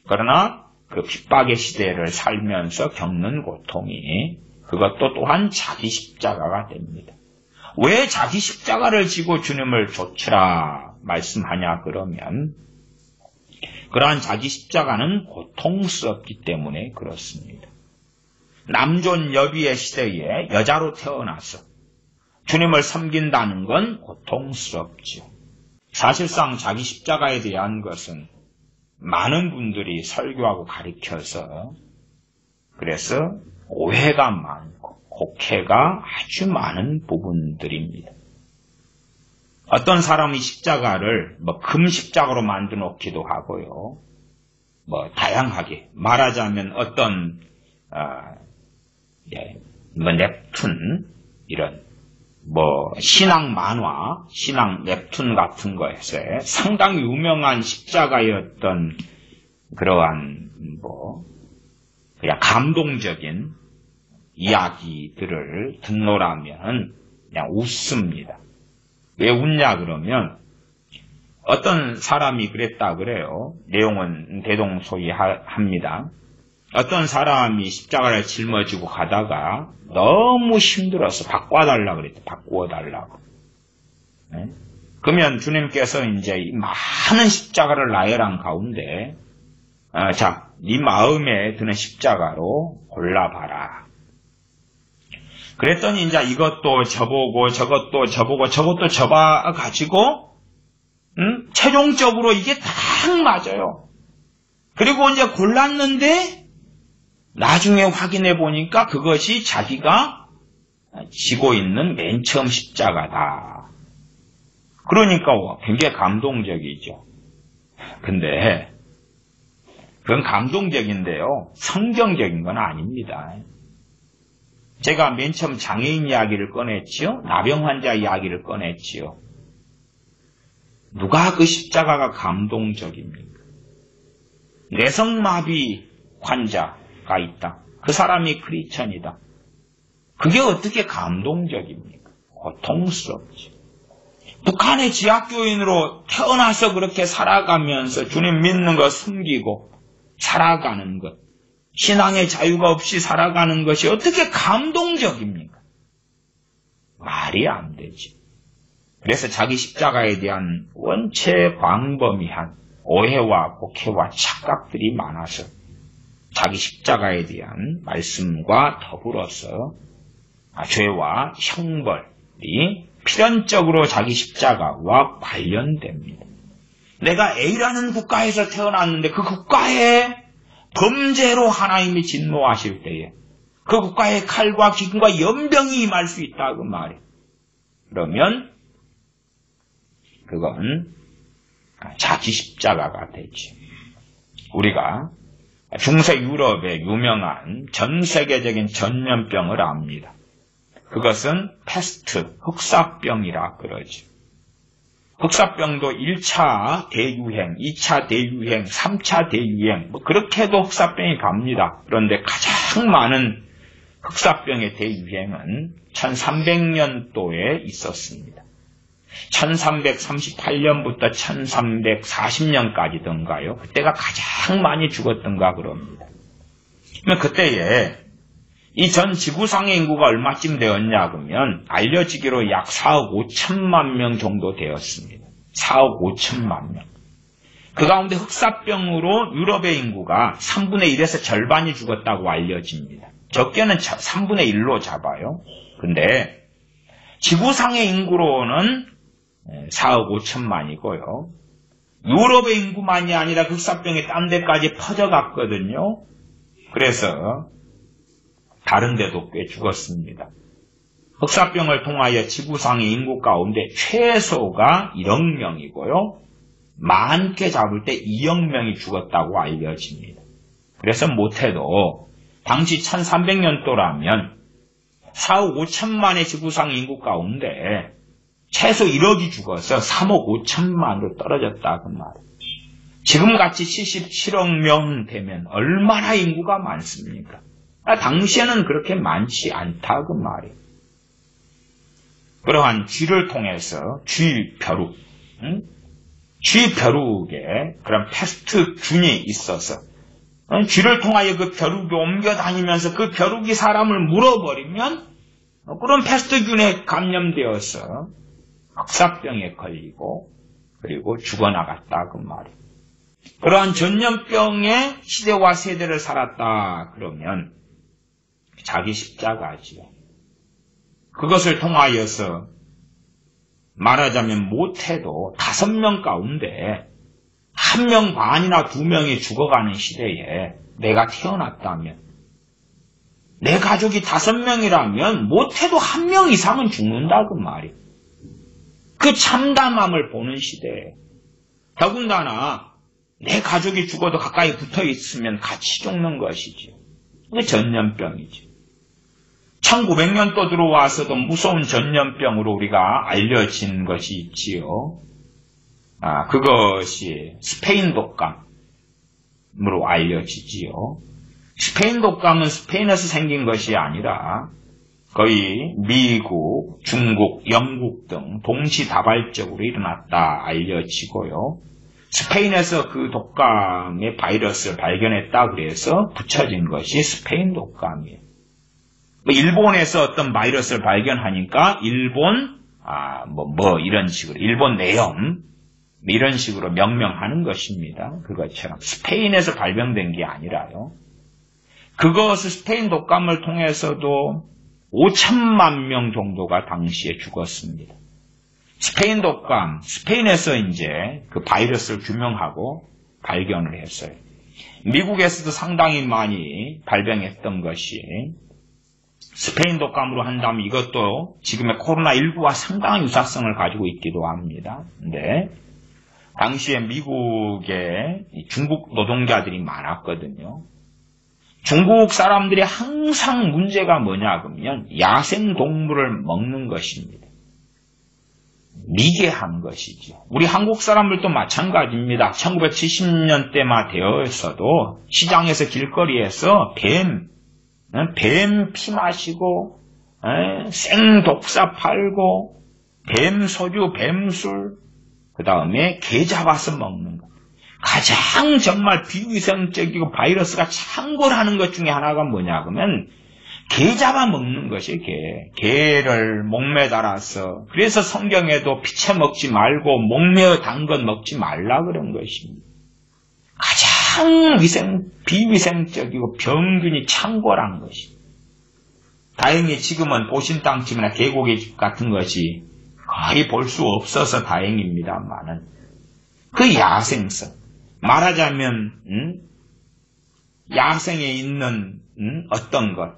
그러나 그 핍박의 시대를 살면서 겪는 고통이 그것도 또한 자기 십자가가 됩니다. 왜 자기 십자가를 지고 주님을 좇으라 말씀하냐 그러면 그러한 자기 십자가는 고통스럽기 때문에 그렇습니다. 남존 여비의 시대에 여자로 태어나서 주님을 섬긴다는 건 고통스럽죠. 사실상 자기 십자가에 대한 것은 많은 분들이 설교하고 가르쳐서 그래서 오해가 많고 곡해가 아주 많은 부분들입니다. 어떤 사람이 십자가를 금 십자가로 만들어 놓기도 하고요. 다양하게 말하자면 어떤 넵툰 이런 신앙 만화, 신앙 넵툰 같은 것에 상당히 유명한 십자가의 어떤 그러한 그냥 감동적인 이야기들을 듣노라면 그냥 웃습니다. 왜 웃냐 그러면 어떤 사람이 그랬다 그래요. 내용은 대동소이합니다. 어떤 사람이 십자가를 짊어지고 가다가 너무 힘들어서 바꿔달라고 그랬대. 바꾸어달라고. 네? 그러면 주님께서 이제 이 많은 십자가를 나열한 가운데 자, 네 마음에 드는 십자가로 골라봐라. 그랬더니 이제 이것도 저보고 저것도 저보고 저것도 접어가지고 최종적으로 이게 딱 맞아요. 그리고 이제 골랐는데 나중에 확인해 보니까 그것이 자기가 지고 있는 맨 처음 십자가다. 그러니까 굉장히 감동적이죠. 근데 그건 감동적인데요. 성경적인 건 아닙니다. 제가 맨 처음 장애인 이야기를 꺼냈지요. 나병 환자 이야기를 꺼냈지요. 누가 그 십자가가 감동적입니까? 뇌성마비 환자가 있다. 그 사람이 크리스천이다. 그게 어떻게 감동적입니까? 고통스럽지. 북한의 지하교인으로 태어나서 그렇게 살아가면서 주님 믿는 거 숨기고 살아가는 것, 신앙의 자유가 없이 살아가는 것이 어떻게 감동적입니까? 말이 안 되지. 그래서 자기 십자가에 대한 원체 광범위한 오해와 곡해와 착각들이 많아서 자기 십자가에 대한 말씀과 더불어서 죄와 형벌이 필연적으로 자기 십자가와 관련됩니다. 내가 A라는 국가에서 태어났는데 그 국가에 범죄로 하나님이 진노하실 때에 그 국가에 칼과 기근과 연병이 임할 수 있다 그 말이에요. 그러면 그건 자기 십자가가 되지. 우리가 중세 유럽의 유명한 전 세계적인 전염병을 압니다. 그것은 패스트, 흑사병이라 그러죠. 흑사병도 1차 대유행, 2차 대유행, 3차 대유행, 그렇게도 흑사병이 갑니다. 그런데 가장 많은 흑사병의 대유행은 1300년도에 있었습니다. 1338년부터 1340년까지던가요. 그때가 가장 많이 죽었던가 그럽니다. 그러면 그때에 이 전 지구상의 인구가 얼마쯤 되었냐 그러면 알려지기로 약 4억 5천만 명 정도 되었습니다. 4억 5천만 명. 그 가운데 흑사병으로 유럽의 인구가 3분의 1에서 절반이 죽었다고 알려집니다. 적게는 3분의 1로 잡아요. 근데 지구상의 인구로는 4억 5천만이고요. 유럽의 인구만이 아니라 흑사병이 딴 데까지 퍼져갔거든요. 그래서 다른 데도 꽤 죽었습니다. 흑사병을 통하여 지구상의 인구 가운데 최소가 1억 명이고요. 많게 잡을 때 2억 명이 죽었다고 알려집니다. 그래서 못해도 당시 1300년도라면 4억 5천만의 지구상 인구 가운데 최소 1억이 죽어서 3억 5천만으로 떨어졌다 그 말이에요. 지금같이 77억 명 되면 얼마나 인구가 많습니까? 당시에는 그렇게 많지 않다 그 말이에요. 그러한 쥐를 통해서 쥐벼룩, 쥐벼룩에 그런 패스트균이 있어서 쥐를 통하여 그 벼룩이 옮겨 다니면서 그 벼룩이 사람을 물어버리면 그런 패스트균에 감염되어서 흑사병에 걸리고 그리고 죽어나갔다 그 말이에요. 그러한 전염병의 시대와 세대를 살았다 그러면 자기 십자가지요. 그것을 통하여서 말하자면 못해도 5명 가운데 1명 반이나 2명이 죽어가는 시대에 내가 태어났다면 내 가족이 5명이라면 못해도 1명 이상은 죽는다 그 말이에요. 그 참담함을 보는 시대에 더군다나 내 가족이 죽어도 가까이 붙어 있으면 같이 죽는 것이지요. 그게 전염병이죠. 1900년도 들어와서도 무서운 전염병으로 우리가 알려진 것이 있지요. 그것이 스페인 독감으로 알려지지요. 스페인 독감은 스페인에서 생긴 것이 아니라 거의 미국, 중국, 영국 등 동시다발적으로 일어났다 알려지고요. 스페인에서 그 독감의 바이러스를 발견했다 그래서 붙여진 것이 스페인 독감이에요. 일본에서 어떤 바이러스를 발견하니까 일본, 이런 식으로, 일본 내염, 이런 식으로 명명하는 것입니다. 그것처럼. 스페인에서 발병된 게 아니라요. 그것을 스페인 독감을 통해서도 5천만 명 정도가 당시에 죽었습니다. 스페인 독감, 스페인에서 이제 그 바이러스를 규명하고 발견을 했어요. 미국에서도 상당히 많이 발병했던 것이 스페인 독감으로 한다면 이것도 지금의 코로나19와 상당한 유사성을 가지고 있기도 합니다. 근데 당시에 미국에 중국 노동자들이 많았거든요. 중국 사람들이 항상 문제가 뭐냐 그러면 야생동물을 먹는 것입니다. 미개한 것이죠. 우리 한국 사람들도 마찬가지입니다. 1970년대만 되어서도 시장에서 길거리에서 뱀 피 마시고 생독사 팔고 뱀 소주, 뱀술 그 다음에 개 잡아서 먹는 것. 가장 정말 비위생적이고 바이러스가 창궐하는 것 중에 하나가 뭐냐 그러면 개 잡아 먹는 것이 개를 목매에 달아서 그래서 성경에도 피채 먹지 말고 목매어 단 것 먹지 말라 그런 것입니다. 가장 비위생적이고 병균이 창궐한 것이. 다행히 지금은 보신땅집이나 개고기집 같은 것이 거의 볼 수 없어서 다행입니다만은 그 야생성 말하자면 야생에 있는 어떤 것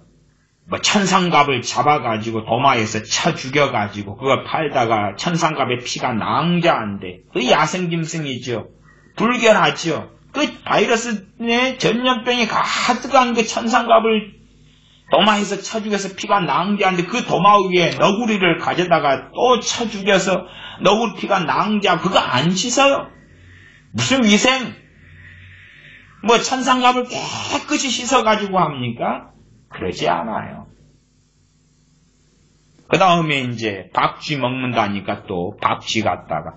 천상갑을 잡아가지고 도마에서 쳐 죽여가지고 그걸 팔다가 천상갑의 피가 낭자한데 그 야생짐승이죠. 불결하죠. 그 바이러스의 전염병이 가득한 그 천상갑을 도마에서 쳐 죽여서 피가 낭자한데 그 도마 위에 너구리를 가져다가 또 쳐 죽여서 너구리 피가 낭자 그거 안 씻어요. 무슨 위생? 천상갑을 깨끗이 씻어가지고 합니까? 그러지 않아요. 그 다음에 이제 박쥐 먹는다니까 또 박쥐 갖다가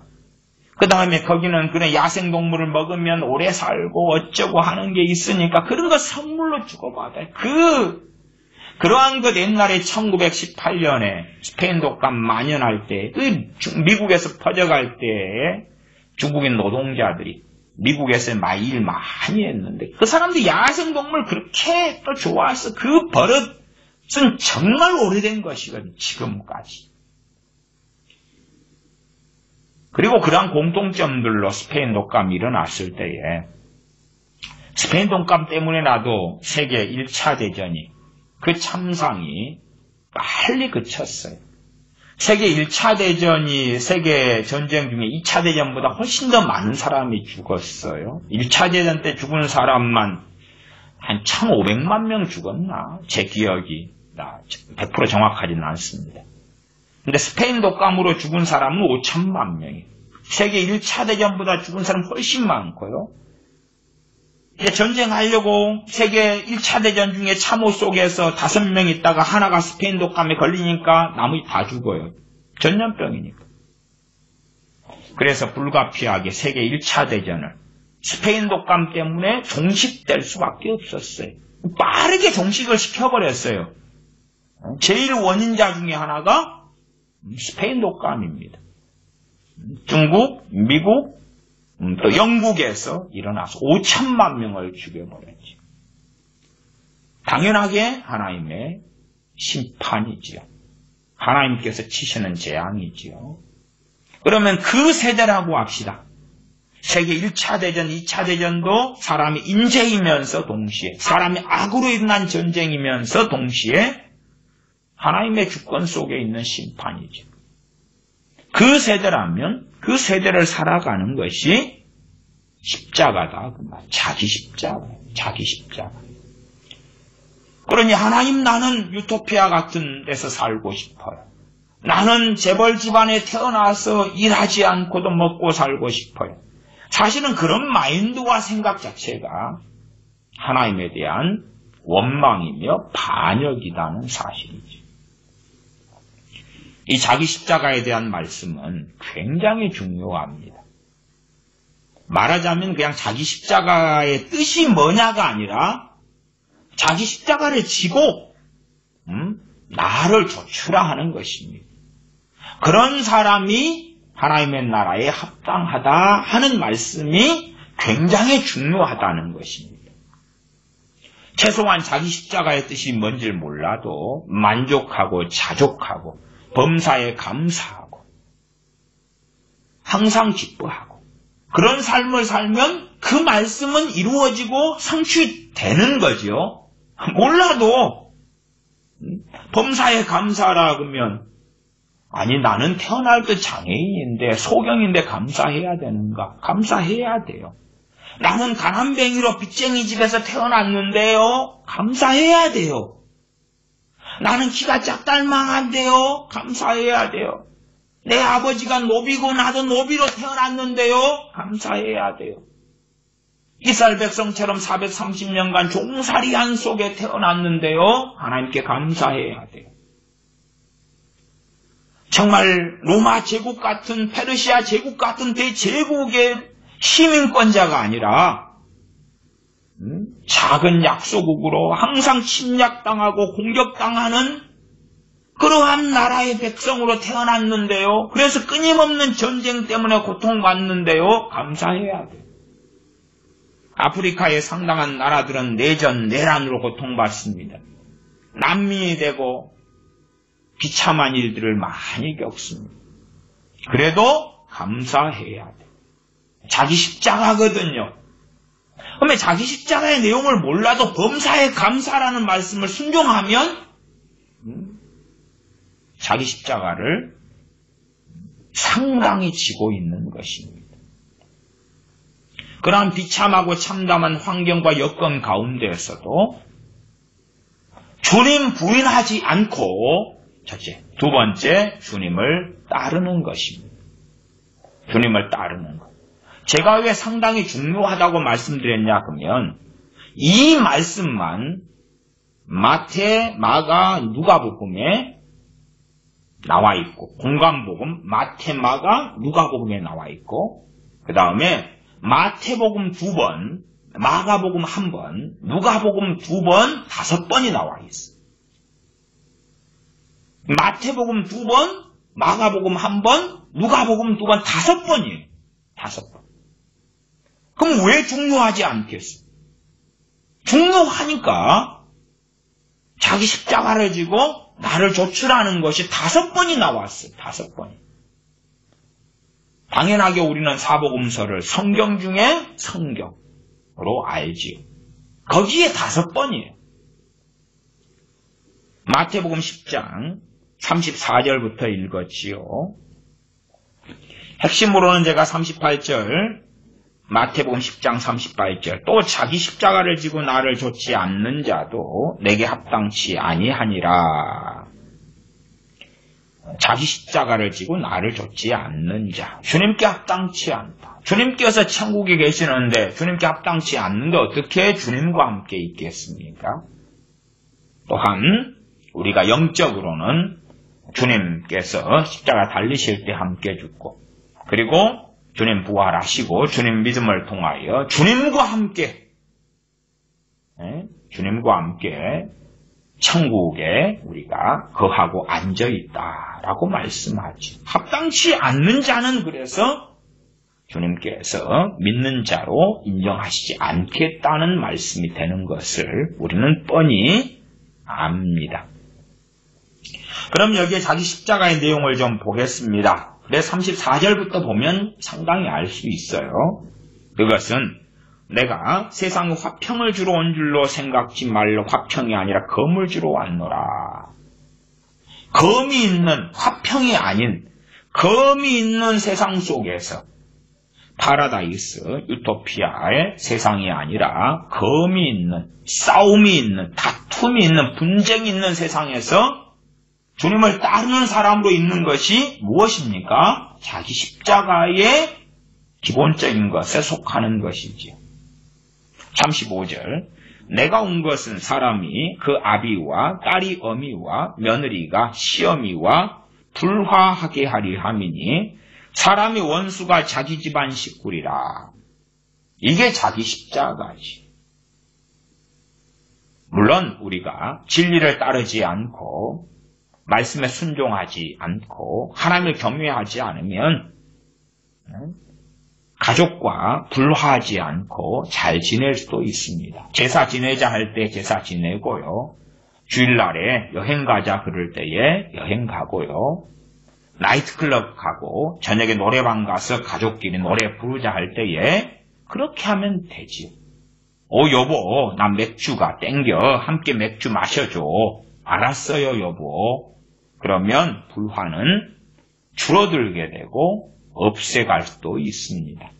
그 다음에 거기는 그런 야생동물을 먹으면 오래 살고 어쩌고 하는 게 있으니까 그런 거 선물로 주고받아요. 그러한 것 옛날에 1918년에 스페인 독감 만연할 때, 미국에서 퍼져갈 때 중국인 노동자들이 미국에서 일 많이 했는데 그 사람들이 야생동물 그렇게 또 좋아해서 그 버릇은 정말 오래된 것이거든요. 지금까지. 그리고 그러한 공통점들로 스페인 독감이 일어났을 때에 스페인 독감 때문에 나도 세계 1차 대전이 그 참상이 빨리 그쳤어요. 세계 1차 대전이 세계 전쟁 중에 2차 대전보다 훨씬 더 많은 사람이 죽었어요. 1차 대전 때 죽은 사람만 한 1,500만 명 죽었나? 제 기억이 100% 정확하지는 않습니다. 근데 스페인 독감으로 죽은 사람은 5천만 명이에요. 세계 1차 대전보다 죽은 사람 훨씬 많고요. 전쟁하려고 세계 1차 대전 중에 참호 속에서 5명 있다가 하나가 스페인 독감에 걸리니까 나머지 다 죽어요. 전염병이니까. 그래서 불가피하게 세계 1차 대전을 스페인 독감 때문에 종식될 수밖에 없었어요. 빠르게 종식을 시켜버렸어요. 제일 원인자 중에 하나가 스페인 독감입니다. 중국, 미국, 또 영국에서 일어나서 5천만 명을 죽여버렸죠. 당연하게 하나님의 심판이지요. 하나님께서 치시는 재앙이지요. 그러면 그 세대라고 합시다. 세계 1차 대전, 2차 대전도 사람이 인재이면서 동시에, 사람이 악으로 일어난 전쟁이면서 동시에 하나님의 주권 속에 있는 심판이죠. 그 세대라면 그 세대를 살아가는 것이 십자가다. 자기 십자가, 자기 십자가. 그러니 하나님, 나는 유토피아 같은 데서 살고 싶어요. 나는 재벌 집안에 태어나서 일하지 않고도 먹고 살고 싶어요. 사실은 그런 마인드와 생각 자체가 하나님에 대한 원망이며 반역이라는 사실이죠. 이 자기 십자가에 대한 말씀은 굉장히 중요합니다. 말하자면 그냥 자기 십자가의 뜻이 뭐냐가 아니라 자기 십자가를 지고 나를 조출하는 것입니다. 그런 사람이 하나님의 나라에 합당하다 하는 말씀이 굉장히 중요하다는 것입니다. 최소한 자기 십자가의 뜻이 뭔지를 몰라도 만족하고 자족하고 범사에 감사하고 항상 기뻐하고 그런 삶을 살면 그 말씀은 이루어지고 성취되는 거죠. 몰라도 범사에 감사라 그러면 아니 나는 태어날 때 장애인인데 소경인데 감사해야 되는가? 감사해야 돼요. 나는 가난뱅이로 빚쟁이 집에서 태어났는데요. 감사해야 돼요. 나는 키가 작달망한데요. 감사해야 돼요. 내 아버지가 노비고 나도 노비로 태어났는데요. 감사해야 돼요. 이스라엘 백성처럼 430년간 종살이한 속에 태어났는데요. 하나님께 감사해야 돼요. 정말 로마 제국 같은 페르시아 제국 같은 대제국의 시민권자가 아니라 작은 약소국으로 항상 침략당하고 공격당하는 그러한 나라의 백성으로 태어났는데요. 그래서 끊임없는 전쟁 때문에 고통받는데요. 감사해야 돼요. 아프리카의 상당한 나라들은 내전, 내란으로 고통받습니다. 난민이 되고 비참한 일들을 많이 겪습니다. 그래도 감사해야 돼요. 자기 십자가거든요. 그러면 자기 십자가의 내용을 몰라도 범사에 감사라는 말씀을 순종하면 자기 십자가를 상당히 지고 있는 것입니다. 그러한 비참하고 참담한 환경과 여건 가운데에서도 주님 부인하지 않고 첫째, 두 번째, 주님을 따르는 것입니다. 주님을 따르는 것. 제가 왜 상당히 중요하다고 말씀드렸냐 그러면 이 말씀만 마태, 마가, 누가복음에 나와 있고 공관복음, 마태, 마가, 누가복음에 나와 있고 그 다음에 마태복음 2번, 마가복음 1번, 누가복음 2번, 5번이 나와 있어요. 마태복음 2번, 마가복음 1번, 누가복음 2번, 5번이에요. 5번. 그럼 왜 중요하지 않겠어? 중요하니까 자기 십자가를 지고 나를 조출하는 것이 5번이 나왔어요. 5번이. 당연하게 우리는 사복음서를 성경 중에 성경으로 알지요. 거기에 5번이에요. 마태복음 10장 34절부터 읽었지요. 핵심으로는 제가 38절, 마태복음 10장 38절, 또 자기 십자가를 지고 나를 좇지 않는 자도 내게 합당치 아니하니라. 자기 십자가를 지고 나를 좇지 않는 자, 주님께 합당치 않다. 주님께서 천국에 계시는데 주님께 합당치 않는데 어떻게 주님과 함께 있겠습니까? 또한 우리가 영적으로는 주님께서 십자가 달리실 때 함께 죽고 그리고 주님 부활하시고 주님 믿음을 통하여 주님과 함께 천국에 우리가 거하고 앉아있다라고 말씀하지. 합당치 않는 자는 그래서 주님께서 믿는 자로 인정하시지 않겠다는 말씀이 되는 것을 우리는 뻔히 압니다. 그럼 여기에 자기 십자가의 내용을 좀 보겠습니다. 그래서 34절부터 보면 상당히 알 수 있어요. 그것은 내가 세상에 화평을 주러 온 줄로 생각지 말로 화평이 아니라 검을 주러 왔노라. 검이 있는, 화평이 아닌 검이 있는 세상 속에서 파라다이스, 유토피아의 세상이 아니라 검이 있는, 싸움이 있는, 다툼이 있는, 분쟁이 있는 세상에서 주님을 따르는 사람으로 있는 것이 무엇입니까? 자기 십자가의 기본적인 것에 속하는 것이지요. 35절 내가 온 것은 사람이 그 아비와 딸이 어미와 며느리가 시어미와 불화하게 하리 함이니 사람의 원수가 자기 집안 식구리라. 이게 자기 십자가지. 물론 우리가 진리를 따르지 않고 말씀에 순종하지 않고 하나님을 경외하지 않으면 가족과 불화하지 않고 잘 지낼 수도 있습니다. 제사 지내자 할 때 제사 지내고요. 주일날에 여행 가자 그럴 때에 여행 가고요. 나이트클럽 가고 저녁에 노래방 가서 가족끼리 노래 부르자 할 때에 그렇게 하면 되지요. 여보, 나 맥주가 땡겨. 함께 맥주 마셔줘. 알았어요, 여보. 그러면 불화는 줄어들게 되고 없애갈 수도 있습니다.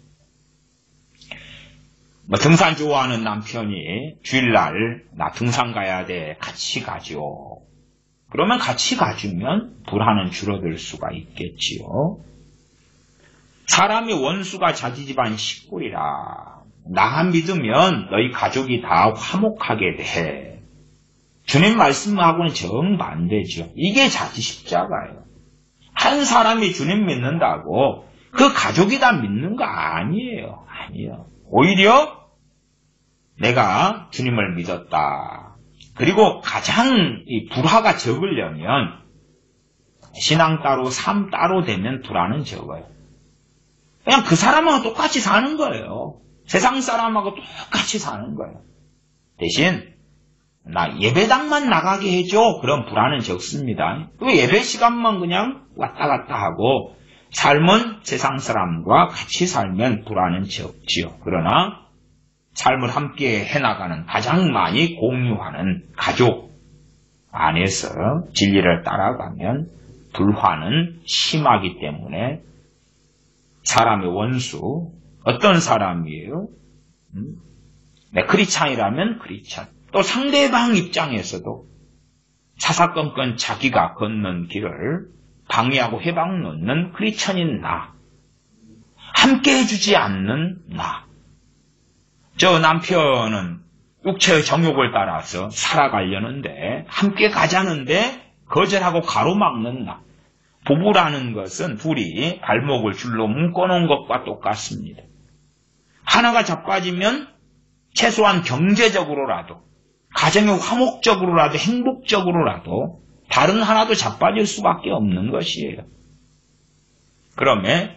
등산 좋아하는 남편이 주일날 나 등산 가야 돼. 같이 가죠. 그러면 같이 가주면 불화는 줄어들 수가 있겠지요. 사람의 원수가 자기 집안 식구리라. 나 믿으면 너희 가족이 다 화목하게 돼. 주님 말씀하고는 정반대죠. 이게 자기 십자가예요. 한 사람이 주님 믿는다고 그 가족이 다 믿는 거 아니에요. 아니에요. 오히려 내가 주님을 믿었다. 그리고 가장 이 불화가 적으려면 신앙 따로 삶 따로 되면 불화는 적어요. 그냥 그 사람하고 똑같이 사는 거예요. 세상 사람하고 똑같이 사는 거예요. 대신 나 예배당만 나가게 해줘. 그럼 불화는 적습니다. 그 예배 시간만 그냥 왔다 갔다 하고 삶은 세상 사람과 같이 살면 불화는 적지요. 그러나 삶을 함께 해나가는 가장 많이 공유하는 가족 안에서 진리를 따라가면 불화는 심하기 때문에 사람의 원수, 어떤 사람이에요? 크리스찬이라면 크리스찬. 또 상대방 입장에서도 사사건건 자기가 걷는 길을 방해하고 해방 놓는 크리스찬인 나. 함께 해주지 않는 나. 저 남편은 육체의 정욕을 따라서 살아가려는데 함께 가자는데 거절하고 가로막는 나. 부부라는 것은 둘이 발목을 줄로 묶어놓은 것과 똑같습니다. 하나가 자빠지면 최소한 경제적으로라도 가정의 화목적으로라도 행복적으로라도 다른 하나도 자빠질 수밖에 없는 것이에요. 그러면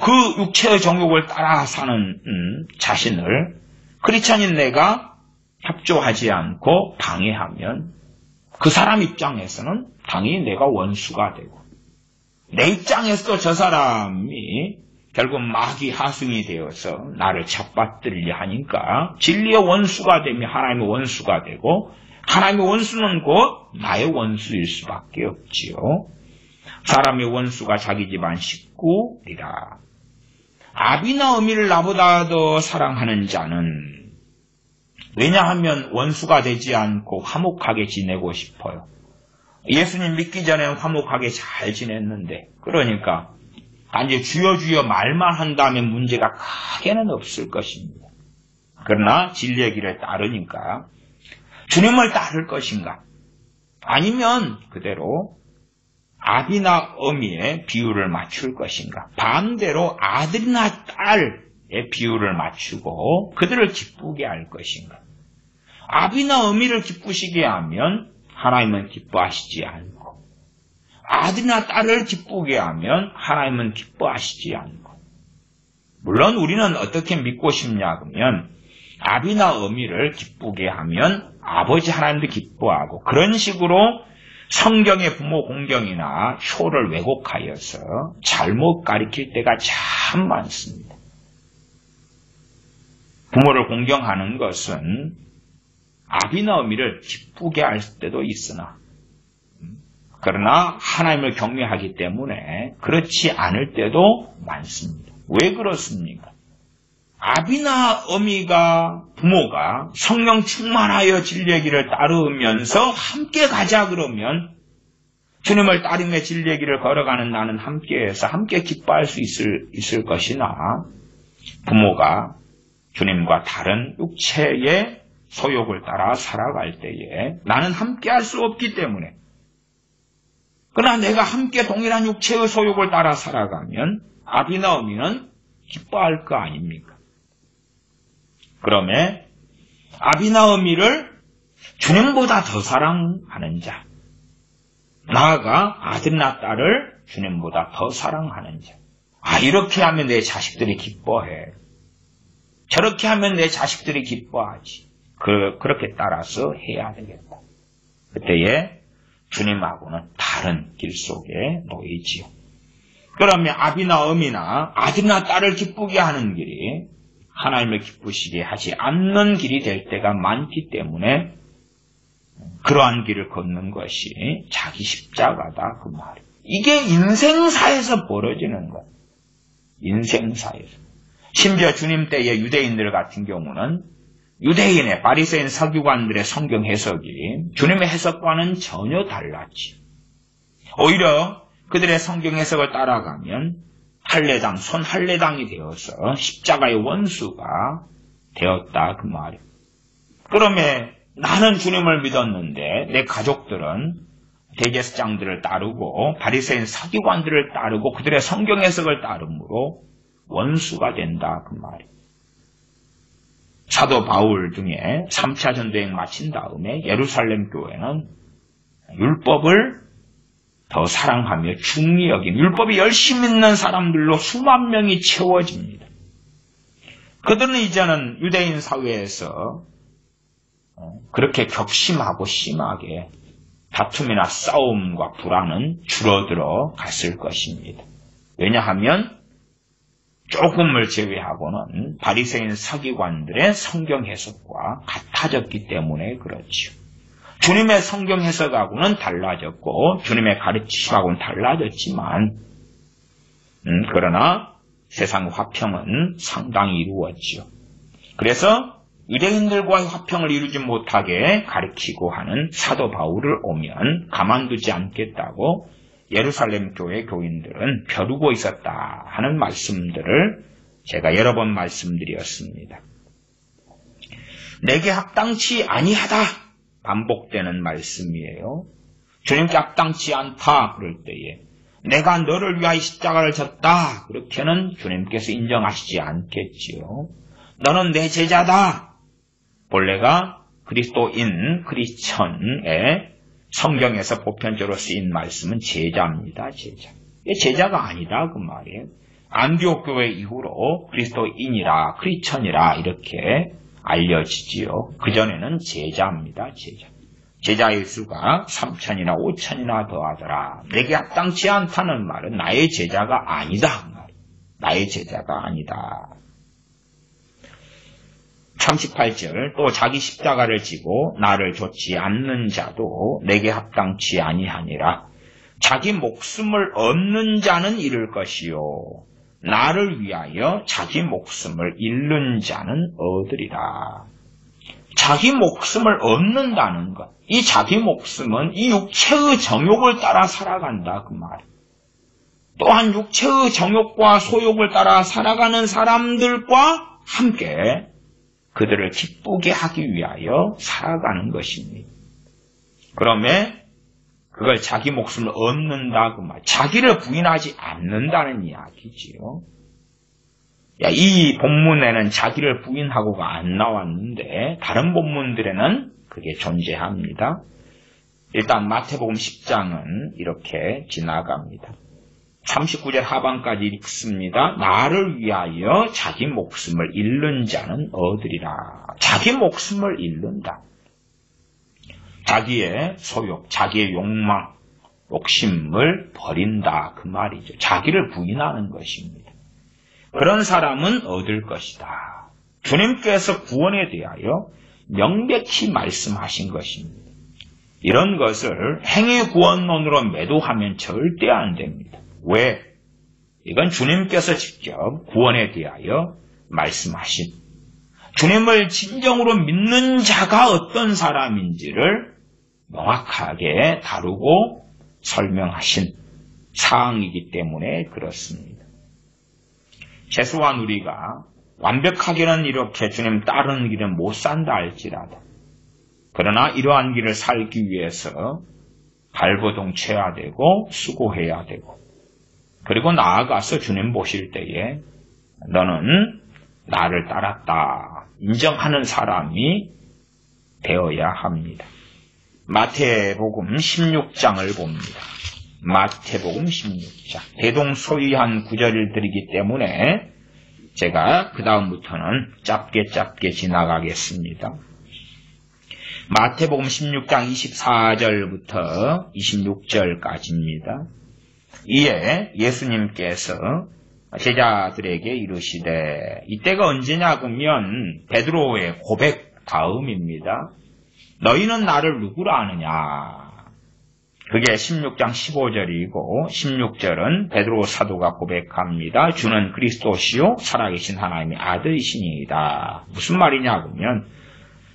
그 육체의 정욕을 따라 사는 자신을 크리스찬인 내가 협조하지 않고 방해하면 그 사람 입장에서는 당연히 내가 원수가 되고 내 입장에서도 저 사람이 결국 마귀 하승이 되어서 나를 잡아들려 하니까 진리의 원수가 되면 하나님의 원수가 되고 하나님의 원수는 곧 나의 원수일 수밖에 없지요. 사람의 원수가 자기 집안 식구이라. 아비나 어미를 나보다 더 사랑하는 자는 왜냐하면 원수가 되지 않고 화목하게 지내고 싶어요. 예수님 믿기 전에는 화목하게 잘 지냈는데 그러니까 단지 주여 주여 말만 한다면 문제가 크게는 없을 것입니다. 그러나 진리의 길을 따르니까 주님을 따를 것인가? 아니면 그대로 아비나 어미의 비율을 맞출 것인가? 반대로 아들이나 딸의 비율을 맞추고 그들을 기쁘게 할 것인가? 아비나 어미를 기쁘시게 하면 하나님은 기뻐하시지 않고 아들이나 딸을 기쁘게 하면 하나님은 기뻐하시지 않고 물론 우리는 어떻게 믿고 싶냐 그러면 아비나 어미를 기쁘게 하면 아버지 하나님도 기뻐하고 그런 식으로 성경의 부모 공경이나 효를 왜곡하여서 잘못 가리킬 때가 참 많습니다. 부모를 공경하는 것은 아비나 어미를 기쁘게 할 때도 있으나, 그러나 하나님을 경외하기 때문에 그렇지 않을 때도 많습니다. 왜 그렇습니까? 아비나 어미가, 부모가 성령 충만하여 진리의 길을 따르면서 함께 가자 그러면 주님을 따르며 진리의 길을 걸어가는 나는 함께해서 함께 기뻐할 수 있을 것이나, 부모가 주님과 다른 육체의 소욕을 따라 살아갈 때에 나는 함께할 수 없기 때문에, 그러나 내가 함께 동일한 육체의 소욕을 따라 살아가면 아비나 어미는 기뻐할 거 아닙니까? 그러면 아비나 어미를 주님보다 더 사랑하는 자, 나아가 아들이나 딸을 주님보다 더 사랑하는 자, 이렇게 하면 내 자식들이 기뻐해. 저렇게 하면 내 자식들이 기뻐하지. 그렇게 따라서 해야 되겠다. 그때에 주님하고는 다른 길 속에 놓이지요. 그러면 아비나 어미나 아들이나 딸을 기쁘게 하는 길이 하나님을 기쁘시게 하지 않는 길이 될 때가 많기 때문에 그러한 길을 걷는 것이 자기 십자가다, 그 말이에요. 이게 인생사에서 벌어지는 거예요. 인생사에서. 심지어 주님 때의 유대인들 같은 경우는 유대인의 바리새인 서기관들의 성경 해석이 주님의 해석과는 전혀 달랐지. 오히려 그들의 성경 해석을 따라가면 할례당, 손할례당이 되어서 십자가의 원수가 되었다, 그 말이에요. 그러면 나는 주님을 믿었는데 내 가족들은 대제사장들을 따르고 바리새인 서기관들을 따르고 그들의 성경 해석을 따름으로 원수가 된다, 그 말이에요. 사도 바울 중에 3차 전도행 마친 다음에 예루살렘 교회는 율법을 더 사랑하며 중히 여긴 율법이 열심히 있는 사람들로 수만 명이 채워집니다. 그들은 이제는 유대인 사회에서 그렇게 격심하고 심하게 다툼이나 싸움과 불화는 줄어들어 갔을 것입니다. 왜냐하면 조금을 제외하고는 바리새인 서기관들의 성경 해석과 같아졌기 때문에 그렇죠. 주님의 성경 해석하고는 달라졌고 주님의 가르치심하고는 달라졌지만 그러나 세상 화평은 상당히 이루었죠. 그래서 유대인들과의 화평을 이루지 못하게 가르치고 하는 사도 바울을 오면 가만두지 않겠다고 예루살렘 교회 교인들은 벼르고 있었다 하는 말씀들을 제가 여러 번 말씀드렸습니다. 내게 합당치 아니하다 반복되는 말씀이에요. 주님께 합당치 않다 그럴 때에 내가 너를 위하여 십자가를 졌다 그렇게는 주님께서 인정하시지 않겠지요. 너는 내 제자다. 본래가 그리스도인, 크리스천의 성경에서 보편적으로 쓰인 말씀은 제자입니다. 제자. 제자가 아니다 그 말이에요. 안디옥 교회 이후로 그리스도인이라 크리스천이라 이렇게 알려지지요. 그전에는 제자입니다. 제자. 제자의 수가 3,000이나 5,000이나 더하더라. 내게 합당치 않다는 말은 나의 제자가 아니다. 나의 제자가 아니다. 38절 또 자기 십자가를 지고 나를 좇지 않는 자도 내게 합당치 아니하니라. 자기 목숨을 얻는 자는 잃을 것이요 나를 위하여 자기 목숨을 잃는 자는 얻으리라. 자기 목숨을 얻는다는 것, 이 자기 목숨은 이 육체의 정욕을 따라 살아간다 그 말. 또한 육체의 정욕과 소욕을 따라 살아가는 사람들과 함께 그들을 기쁘게 하기 위하여 살아가는 것입니다. 그러면 그걸 자기 목숨을 얻는다 그 말. 자기를 부인하지 않는다는 이야기지요. 이 본문에는 자기를 부인하고가 안 나왔는데 다른 본문들에는 그게 존재합니다. 일단 마태복음 10장은 이렇게 지나갑니다. 39절 하반까지 읽습니다. 나를 위하여 자기 목숨을 잃는 자는 얻으리라. 자기 목숨을 잃는다. 자기의 소욕, 자기의 욕망, 욕심을 버린다 그 말이죠. 자기를 부인하는 것입니다. 그런 사람은 얻을 것이다. 주님께서 구원에 대하여 명백히 말씀하신 것입니다. 이런 것을 행위구원론으로 매도하면 절대 안 됩니다. 왜? 이건 주님께서 직접 구원에 대하여 말씀하신, 주님을 진정으로 믿는 자가 어떤 사람인지를 명확하게 다루고 설명하신 사항이기 때문에 그렇습니다. 최소한 우리가 완벽하게는 이렇게 주님 따르는 길은 못 산다 할지라도, 그러나 이러한 길을 살기 위해서 발버둥쳐야 되고 수고해야 되고, 그리고 나아가서 주님 보실 때에 너는 나를 따랐다 인정하는 사람이 되어야 합니다. 마태복음 16장을 봅니다. 마태복음 16장. 대동소이한 구절을 드리기 때문에 제가 그 다음부터는 짧게 지나가겠습니다. 마태복음 16장 24절부터 26절까지입니다. 이에 예수님께서 제자들에게 이르시되, 이때가 언제냐 그러면 베드로의 고백 다음입니다. 너희는 나를 누구라 아느냐? 그게 16장 15절이고 16절은 베드로 사도가 고백합니다. 주는 그리스도시요 살아계신 하나님의 아들이시니이다. 무슨 말이냐 그러면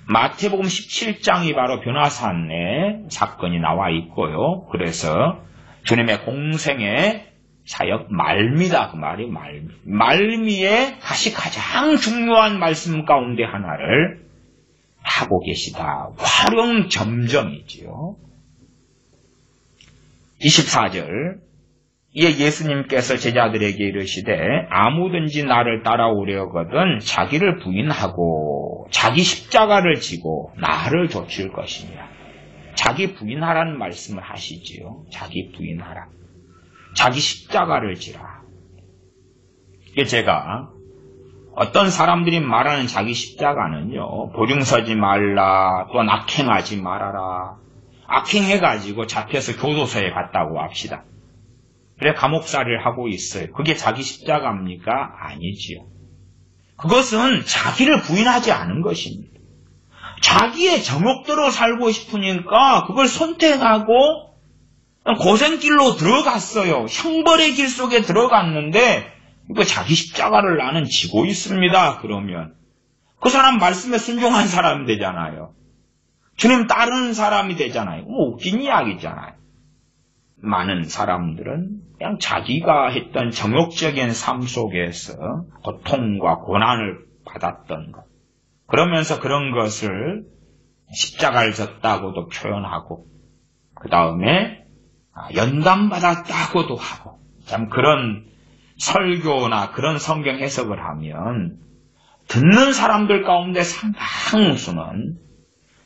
마태복음 17장이 바로 변화산의 사건이 나와 있고요. 그래서 주님의 공생의 사역 말미다 그 말이 말미에 다시 가장 중요한 말씀 가운데 하나를 하고 계시다. 활용점정이지요. 24절. 이에 예수님께서 제자들에게 이르시되, 아무든지 나를 따라오려거든 자기를 부인하고 자기 십자가를 지고 나를 좇을 것이니라. 자기 부인하라는 말씀을 하시지요. 자기 부인하라. 자기 십자가를 지라. 이게 제가 어떤 사람들이 말하는 자기 십자가는요, 보증서지 말라, 또 악행하지 말아라. 악행해가지고 잡혀서 교도소에 갔다고 합시다. 그래 감옥살이를 하고 있어요. 그게 자기 십자가입니까? 아니지요. 그것은 자기를 부인하지 않은 것입니다. 자기의 정욕대로 살고 싶으니까 그걸 선택하고 고생길로 들어갔어요. 형벌의 길 속에 들어갔는데 이거 자기 십자가를 나는 지고 있습니다. 그러면 그 사람 말씀에 순종한 사람이 되잖아요. 주님 따르는 사람이 되잖아요. 웃긴 이야기잖아요. 많은 사람들은 그냥 자기가 했던 정욕적인 삶 속에서 고통과 고난을 받았던 것, 그러면서 그런 것을 십자가를 졌다고도 표현하고, 그 다음에 연단받았다고도 하고, 참 그런 설교나 그런 성경 해석을 하면 듣는 사람들 가운데 상당수는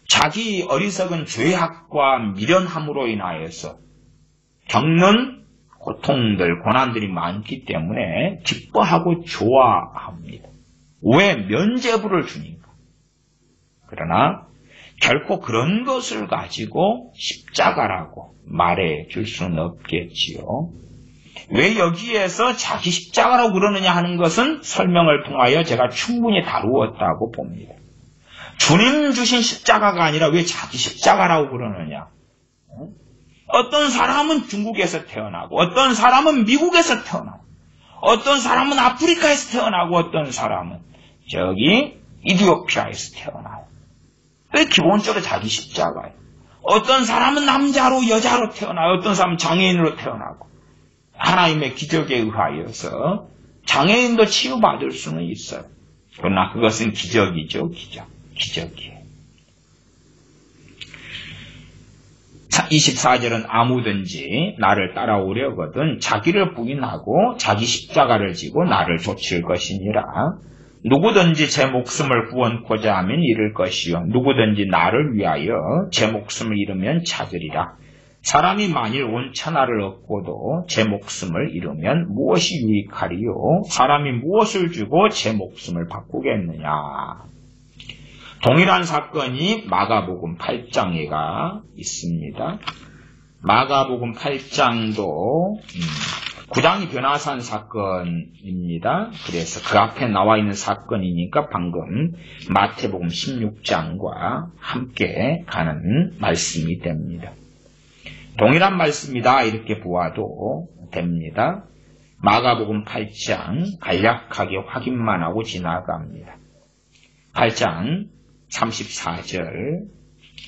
자기 어리석은 죄악과 미련함으로 인하여서 겪는 고통들, 고난들이 많기 때문에 기뻐하고 좋아합니다. 왜? 면죄부를 주니까. 그러나 결코 그런 것을 가지고 십자가라고 말해 줄 수는 없겠지요. 왜 여기에서 자기 십자가라고 그러느냐 하는 것은 설명을 통하여 제가 충분히 다루었다고 봅니다. 주님 주신 십자가가 아니라 왜 자기 십자가라고 그러느냐. 어떤 사람은 중국에서 태어나고, 어떤 사람은 미국에서 태어나고, 어떤 사람은 아프리카에서 태어나고, 어떤 사람은 저기 이디오피아에서 태어나요. 왜 기본적으로 자기 십자가예요. 어떤 사람은 남자로 여자로 태어나요. 어떤 사람은 장애인으로 태어나고, 하나님의 기적에 의하여서 장애인도 치유받을 수는 있어요. 그러나 그것은 기적이죠. 기적이에요. 24절은 아무든지 나를 따라오려거든 자기를 부인하고 자기 십자가를 지고 나를 좇을 것이니라. 누구든지 제 목숨을 구원코자 하면 잃을 것이요 누구든지 나를 위하여 제 목숨을 잃으면 찾으리라. 사람이 만일 온 천하를 얻고도 제 목숨을 잃으면 무엇이 유익하리요? 사람이 무엇을 주고 제 목숨을 바꾸겠느냐? 동일한 사건이 마가복음 8장에가 있습니다. 마가복음 8장도 9장이 변화산 사건입니다. 그래서 그 앞에 나와 있는 사건이니까 방금 마태복음 16장과 함께 가는 말씀이 됩니다. 동일한 말씀이다 이렇게 보아도 됩니다. 마가복음 8장 간략하게 확인만 하고 지나갑니다. 8장 34절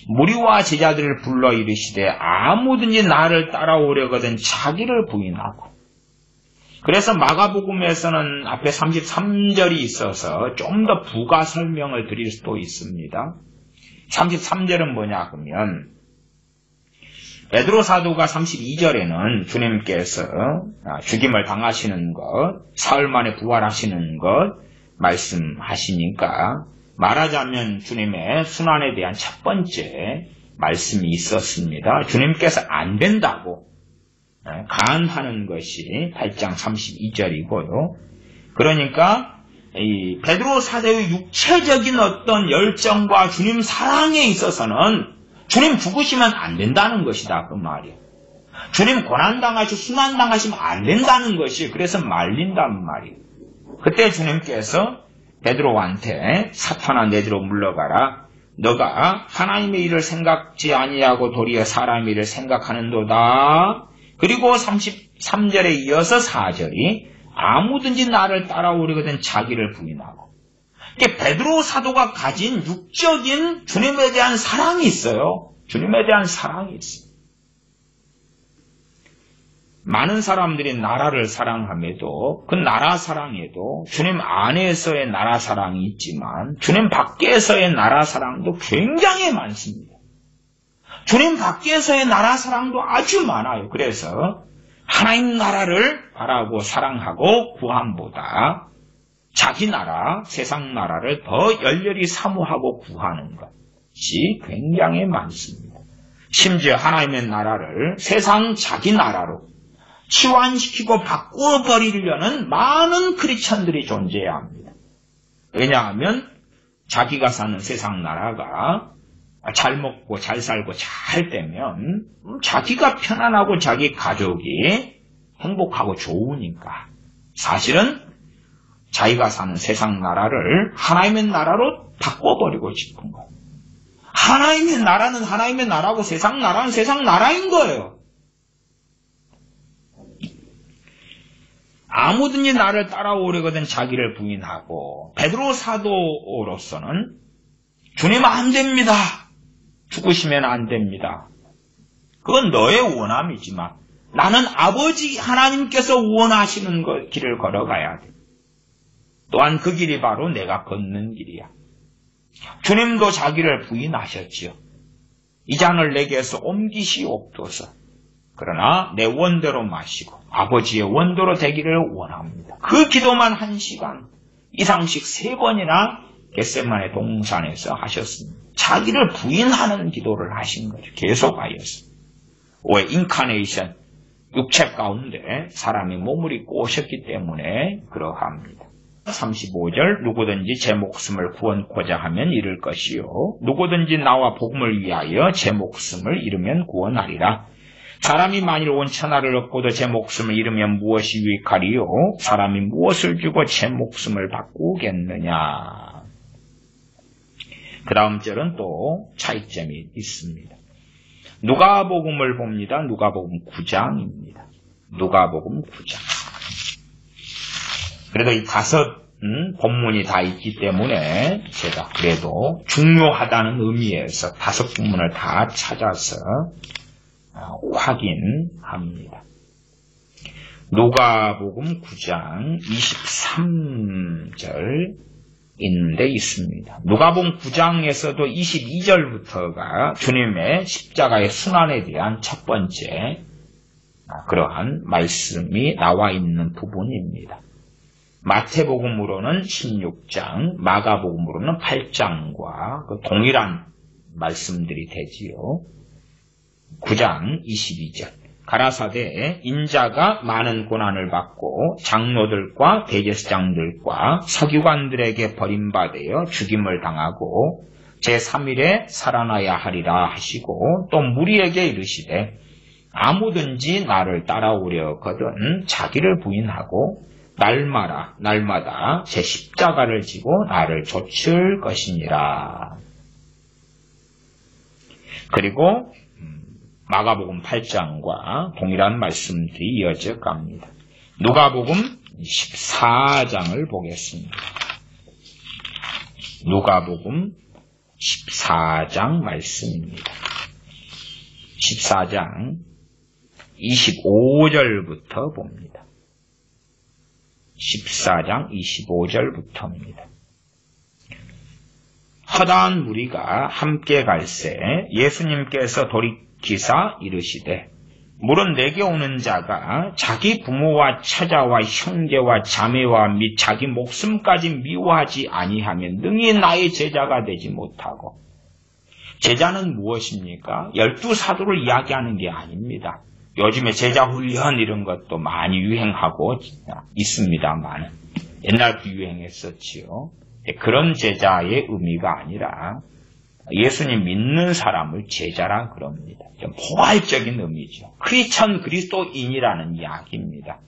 무리와 제자들을 불러 이르시되 아무든지 나를 따라오려거든 자기를 부인하고. 그래서 마가복음에서는 앞에 33절이 있어서 좀 더 부가 설명을 드릴 수도 있습니다. 33절은 뭐냐 그러면 베드로 사도가 32절에는 주님께서 죽임을 당하시는 것, 사흘 만에 부활하시는 것 말씀하시니까 말하자면 주님의 순환에 대한 첫 번째 말씀이 있었습니다. 주님께서 안 된다고 간하는 것이 8장 32절이고요. 그러니까 이 베드로 사도의 육체적인 어떤 열정과 주님 사랑에 있어서는 주님 죽으시면 안 된다는 것이다 그 말이에요. 주님 고난당하시고 순환당하시면 안 된다는 것이 그래서 말린단 말이에요. 그때 주님께서 베드로한테 사탄아 내지로 물러가라. 너가 하나님의 일을 생각지 아니하고 도리어 사람의 일을 생각하는도다. 그리고 33절에 이어서 4절이 아무든지 나를 따라오려거든 자기를 부인하고. 이게 베드로 사도가 가진 육적인 주님에 대한 사랑이 있어요. 주님에 대한 사랑이 있어요. 많은 사람들이 나라를 사랑함에도 그 나라 사랑에도 주님 안에서의 나라 사랑이 있지만 주님 밖에서의 나라 사랑도 굉장히 많습니다. 주님 밖에서의 나라 사랑도 아주 많아요. 그래서 하나님 나라를 바라고 사랑하고 구함보다 자기 나라, 세상 나라를 더 열렬히 사모하고 구하는 것이 굉장히 많습니다. 심지어 하나님의 나라를 세상 자기 나라로 치환시키고 바꾸어버리려는 많은 크리스천들이 존재해야 합니다. 왜냐하면 자기가 사는 세상 나라가 잘 먹고 잘 살고 잘 되면 자기가 편안하고 자기 가족이 행복하고 좋으니까 사실은 자기가 사는 세상 나라를 하나님의 나라로 바꿔버리고 싶은 거예요. 하나님의 나라는 하나님의 나라고 세상 나라는 세상 나라인 거예요. 아무든지 나를 따라오려거든 자기를 부인하고 베드로 사도로서는 주님 안 됩니다. 죽으시면 안 됩니다. 그건 너의 원함이지만 나는 아버지 하나님께서 원하시는 길을 걸어가야 돼. 또한 그 길이 바로 내가 걷는 길이야. 주님도 자기를 부인하셨지요. 이 잔을 내게서 옮기시옵소서. 그러나 내 원대로 마시고 아버지의 원대로 되기를 원합니다. 그 기도만 1시간 이상씩 3번이나 겟세마네 동산에서 하셨습니다. 자기를 부인하는 기도를 하신 거죠. 계속하여서. 왜 인카네이션, 육체 가운데 사람이 몸을 입고 오셨기 때문에 그러합니다. 35절 누구든지 제 목숨을 구원코자 하면 잃을 것이요 누구든지 나와 복음을 위하여 제 목숨을 잃으면 구원하리라. 사람이 만일 온 천하를 얻고도 제 목숨을 잃으면 무엇이 유익하리요? 사람이 무엇을 주고 제 목숨을 바꾸겠느냐? 그 다음 절은 또 차이점이 있습니다. 누가복음을 봅니다. 누가복음 9장입니다. 누가복음 9장. 그래도 이 5 본문이 다 있기 때문에 제가 그래도 중요하다는 의미에서 5 본문을 다 찾아서 확인합니다. 누가복음 9장 23절 있는데 있습니다. 누가복음 9장에서도 22절부터가 주님의 십자가의 순환에 대한 첫 번째 그러한 말씀이 나와 있는 부분입니다. 마태복음으로는 16장, 마가복음으로는 8장과 그 동일한 말씀들이 되지요. 9장 22절 가라사대 인자가 많은 고난을 받고 장로들과 대제사장들과 서기관들에게 버림받아 죽임을 당하고 제3일에 살아나야 하리라 하시고 또 무리에게 이르시되 아무든지 나를 따라오려거든 자기를 부인하고 날마다 제 십자가를 지고 나를 좇을 것이니라. 그리고 마가복음 8장과 동일한 말씀들이 이어져 갑니다. 누가복음 14장을 보겠습니다. 누가복음 14장 말씀입니다. 14장 25절부터 봅니다. 14장 25절부터입니다. 허다한 무리가 함께 갈새 예수님께서 돌이키사 이르시되 물은 내게 오는 자가 자기 부모와 처자와 형제와 자매와 및 자기 목숨까지 미워하지 아니하면 능히 나의 제자가 되지 못하고. 제자는 무엇입니까? 12사도를 이야기하는 게 아닙니다. 요즘에 제자 훈련 이런 것도 많이 유행하고 있습니다만 옛날도 유행했었지요. 그런 제자의 의미가 아니라 예수님 믿는 사람을 제자라 그럽니다. 좀 포괄적인 의미죠. 크리스천 그리스도인이라는 이야기입니다.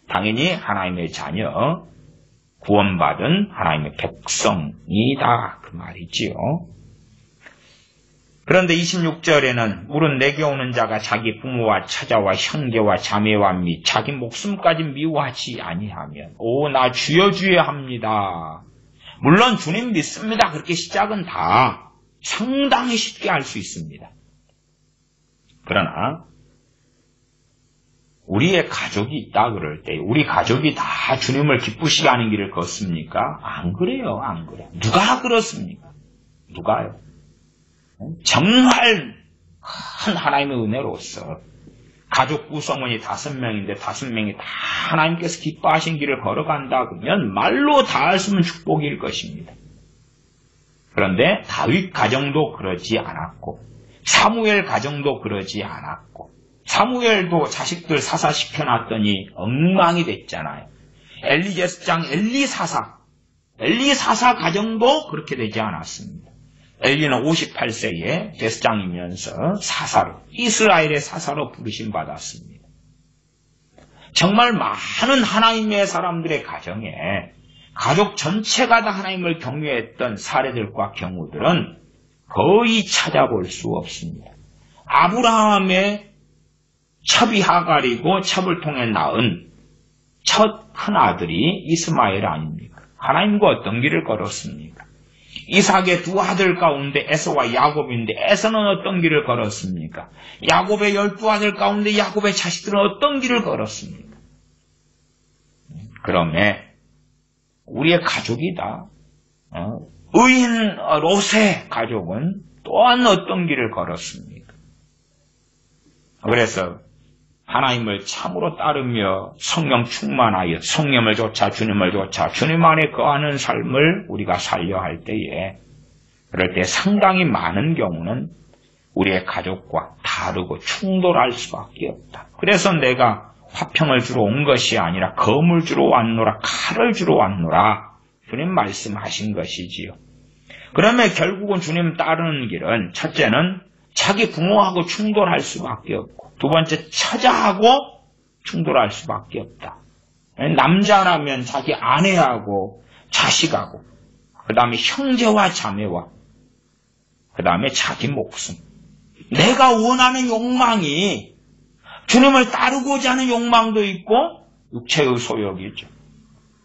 당연히 하나님의 자녀, 구원받은 하나님의 백성이다 그 말이지요. 그런데 26절에는 물은 내게 오는 자가 자기 부모와 처자와 형제와 자매와 및 자기 목숨까지 미워하지 아니하면 나 주여 주여 합니다. 물론 주님 믿습니다. 그렇게 시작은 다 상당히 쉽게 할 수 있습니다. 그러나 우리의 가족이 있다 그럴 때 우리 가족이 다 주님을 기쁘시게 하는 길을 걷습니까? 안 그래요. 안 그래요. 누가 그렇습니까? 누가요? 정말 큰 하나님의 은혜로서 가족 구성원이 5명인데 5명이 다 하나님께서 기뻐하신 길을 걸어간다 그러면 말로 다 할 수 없는 축복일 것입니다. 그런데 다윗 가정도 그러지 않았고 사무엘 가정도 그러지 않았고 사무엘도 자식들 사사시켜놨더니 엉망이 됐잖아요. 엘리 제사장 엘리사사 가정도 그렇게 되지 않았습니다. 엘리는 58세에 제사장이면서 사사로 이스라엘의 사사로 부르심 받았습니다. 정말 많은 하나님의 사람들의 가정에 가족 전체가 다 하나님을 경외했던 사례들과 경우들은 거의 찾아볼 수 없습니다. 아브라함의 첩이 하갈이고 첩을 통해 낳은 첫 큰아들이 이스마엘 아닙니까? 하나님과 어떤 길을 걸었습니까? 이삭의 두 아들 가운데 에서와 야곱인데 에서는 어떤 길을 걸었습니까? 야곱의 12아들 가운데 야곱의 자식들은 어떤 길을 걸었습니까? 그러면 우리의 가족이다. 의인 롯의 가족은 또한 어떤 길을 걸었습니까? 그래서 하나님을 참으로 따르며 성령 충만하여 성령을 좇아 주님을 좇아 주님 안에 거하는 삶을 우리가 살려 할 때에 그럴 때 상당히 많은 경우는 우리의 가족과 다르고 충돌할 수밖에 없다. 그래서 내가 화평을 주러 온 것이 아니라 검을 주러 왔노라 칼을 주러 왔노라 주님 말씀하신 것이지요. 그러면 결국은 주님 따르는 길은 첫째는 자기 부모하고 충돌할 수밖에 없고 두 번째 처자하고 충돌할 수밖에 없다. 남자라면 자기 아내하고 자식하고 그 다음에 형제와 자매와 그 다음에 자기 목숨 내가 원하는 욕망이 주님을 따르고자 하는 욕망도 있고 육체의 소욕이죠.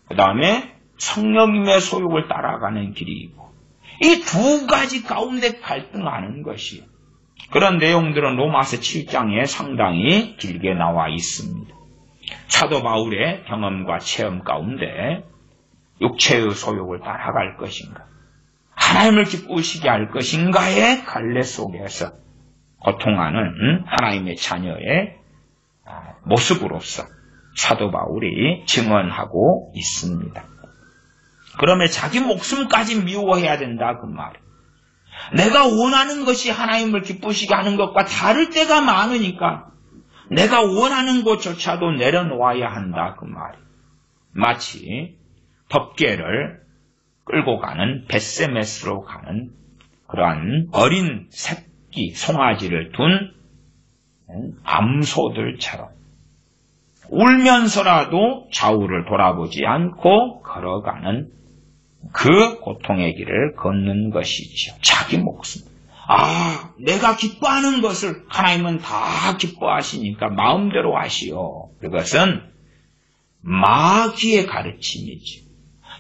그 다음에 성령님의 소욕을 따라가는 길이 있고 이 두 가지 가운데 갈등하는 것이에요. 그런 내용들은 로마서 7장에 상당히 길게 나와 있습니다. 사도 바울의 경험과 체험 가운데 육체의 소욕을 따라갈 것인가 하나님을 기쁘시게 할 것인가의 갈래 속에서 고통하는 하나님의 자녀의 모습으로서 사도 바울이 증언하고 있습니다. 그러면 자기 목숨까지 미워해야 된다 그 말이에요. 내가 원하는 것이 하나님을 기쁘시게 하는 것과 다를 때가 많으니까 내가 원하는 것조차도 내려놓아야 한다 그 말이에요. 마치 덮개를 끌고 가는 벳세메스로 가는 그러한 어린 새끼 송아지를 둔 암소들처럼 울면서라도 좌우를 돌아보지 않고 걸어가는 그 고통의 길을 걷는 것이죠. 자기 목숨. 내가 기뻐하는 것을 하나님은 다 기뻐하시니까 마음대로 하시오. 그것은 마귀의 가르침이지.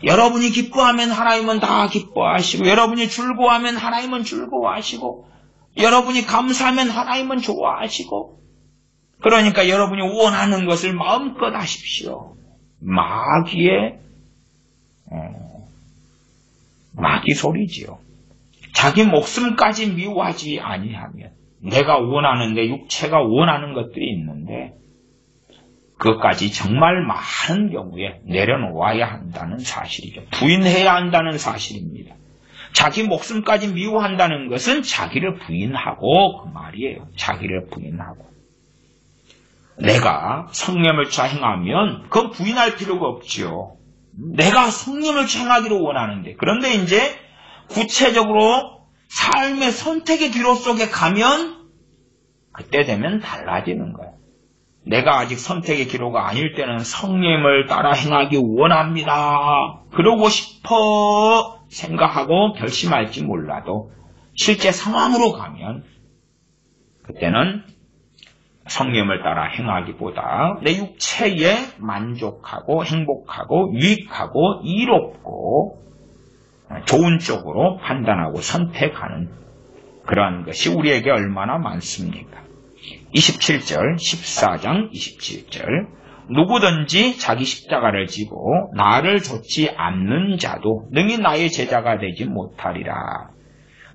여러분이 기뻐하면 하나님은 다 기뻐하시고, 여러분이 즐거워하면 하나님은 즐거워하시고, 여러분이 감사하면 하나님은 좋아하시고, 그러니까 여러분이 원하는 것을 마음껏 하십시오. 마귀 소리지요. 자기 목숨까지 미워하지 아니하면, 내가 원하는, 내 육체가 원하는 것들이 있는데 그것까지 정말 많은 경우에 내려놓아야 한다는 사실이죠. 부인해야 한다는 사실입니다. 자기 목숨까지 미워한다는 것은 자기를 부인하고 그 말이에요. 자기를 부인하고. 내가 성령을 행하면 그건 부인할 필요가 없지요. 내가 성령을 행하기를 원하는데, 그런데 이제 구체적으로 삶의 선택의 기로 속에 가면 그때 되면 달라지는 거예요. 내가 아직 선택의 기로가 아닐 때는 성령을 따라 행하기 원합니다. 그러고 싶어 생각하고 결심할지 몰라도 실제 상황으로 가면 그때는 성령을 따라 행하기보다 내 육체에 만족하고 행복하고 유익하고 이롭고 좋은 쪽으로 판단하고 선택하는 그러한 것이 우리에게 얼마나 많습니까? 27절, 14장 27절. 누구든지 자기 십자가를 지고 나를 좇지 않는 자도 능히 나의 제자가 되지 못하리라.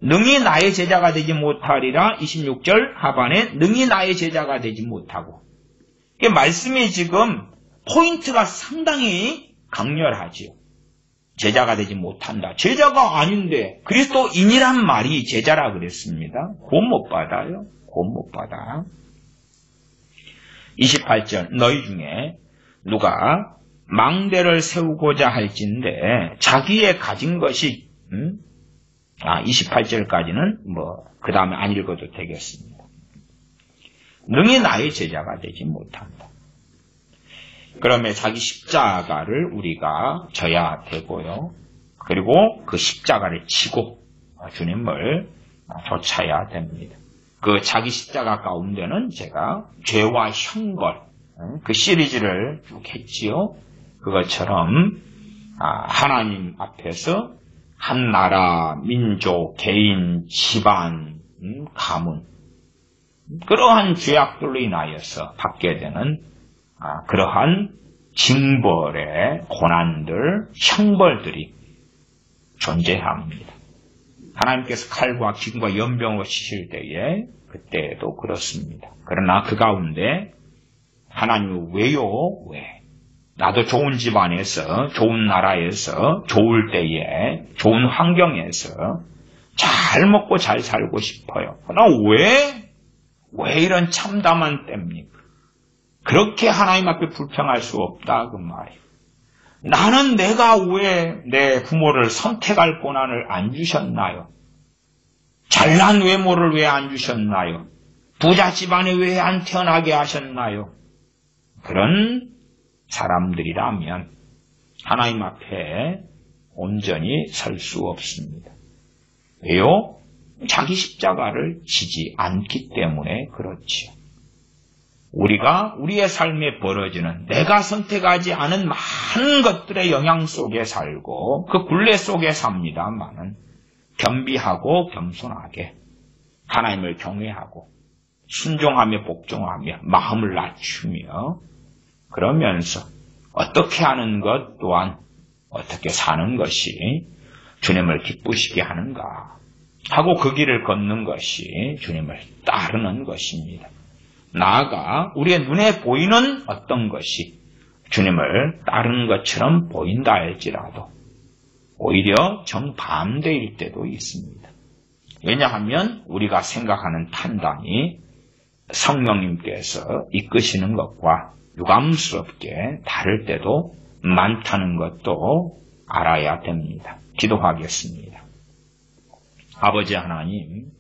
능히 나의 제자가 되지 못하리라. 26절 하반에 능히 나의 제자가 되지 못하고. 이 말씀이 지금 포인트가 상당히 강렬하지요. 제자가 되지 못한다. 제자가 아닌데 그리스도인이란 말이 제자라 그랬습니다. 구원 못 받아요. 구원 못 받아. 28절 너희 중에 누가 망대를 세우고자 할진대 자기의 가진 것이 28절까지는 그 다음에 안 읽어도 되겠습니다. 능히 나의 제자가 되지 못한다. 그러면 자기 십자가를 우리가 져야 되고요. 그리고 그 십자가를 지고 주님을 쫓아야 됩니다. 그 자기 십자가 가운데는 제가 죄와 형벌 그 시리즈를 쭉 했지요. 그것처럼 하나님 앞에서 한 나라, 민족, 개인, 집안, 가문 그러한 죄악들로 인하여서 받게 되는 그러한 징벌의 고난들, 형벌들이 존재합니다. 하나님께서 칼과 기근과 연병으로 치실 때에 그때도 그렇습니다. 그러나 그 가운데 하나님은 왜요? 왜? 나도 좋은 집안에서, 좋은 나라에서, 좋을 때에, 좋은 환경에서 잘 먹고 잘 살고 싶어요. 그러나 왜 이런 참담한 때입니까? 그렇게 하나님 앞에 불평할 수 없다 그 말이에요. 나는 내가 왜 내 부모를 선택할 고난을 안 주셨나요? 잘난 외모를 왜 안 주셨나요? 부자 집안에 왜 안 태어나게 하셨나요? 그런 사람들이라면 하나님 앞에 온전히 설 수 없습니다. 왜요? 자기 십자가를 지지 않기 때문에 그렇지요. 우리가 우리의 삶에 벌어지는 내가 선택하지 않은 많은 것들의 영향 속에 살고 그 굴레 속에 삽니다만은 겸비하고 겸손하게 하나님을 경외하고 순종하며 복종하며 마음을 낮추며 그러면서 어떻게 하는 것 또한 어떻게 사는 것이 주님을 기쁘시게 하는가 하고 그 길을 걷는 것이 주님을 따르는 것입니다. 나아가 우리의 눈에 보이는 어떤 것이 주님을 따르는 것처럼 보인다 할지라도 오히려 정반대일 때도 있습니다. 왜냐하면 우리가 생각하는 판단이 성령님께서 이끄시는 것과 유감스럽게 다를 때도 많다는 것도 알아야 됩니다. 기도하겠습니다. 아버지 하나님,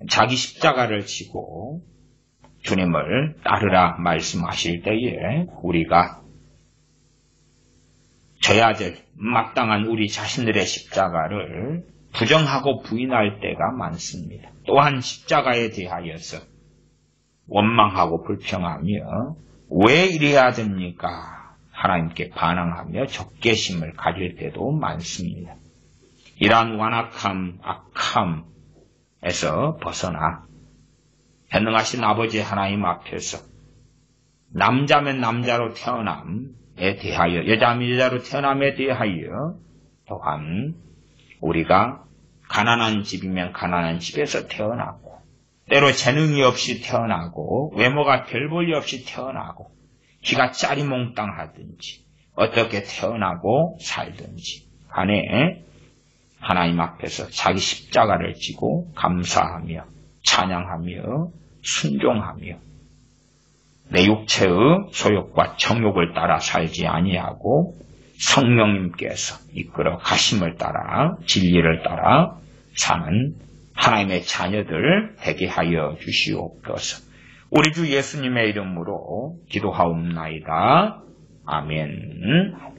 자기 십자가를 지고 주님을 따르라 말씀하실 때에 우리가 져야 될 마땅한 우리 자신들의 십자가를 부정하고 부인할 때가 많습니다. 또한 십자가에 대하여서 원망하고 불평하며 왜 이래야 됩니까? 하나님께 반항하며 적개심을 가질 때도 많습니다. 이러한 완악함, 악함에서 벗어나 전능하신 아버지 하나님 앞에서 남자면 남자로 태어남에 대하여, 여자면 여자로 태어남에 대하여 또한 우리가 가난한 집이면 가난한 집에서 태어나고, 때로 재능이 없이 태어나고, 외모가 별 볼이 없이 태어나고, 귀가 짜리몽땅하든지 어떻게 태어나고 살든지 간에 하나님 앞에서 자기 십자가를 지고 감사하며 찬양하며 순종하며 내 육체의 소욕과 정욕을 따라 살지 아니하고 성령님께서 이끌어 가심을 따라 진리를 따라 사는 하나님의 자녀들 되게 하여 주시옵소서. 우리 주 예수님의 이름으로 기도하옵나이다. 아멘.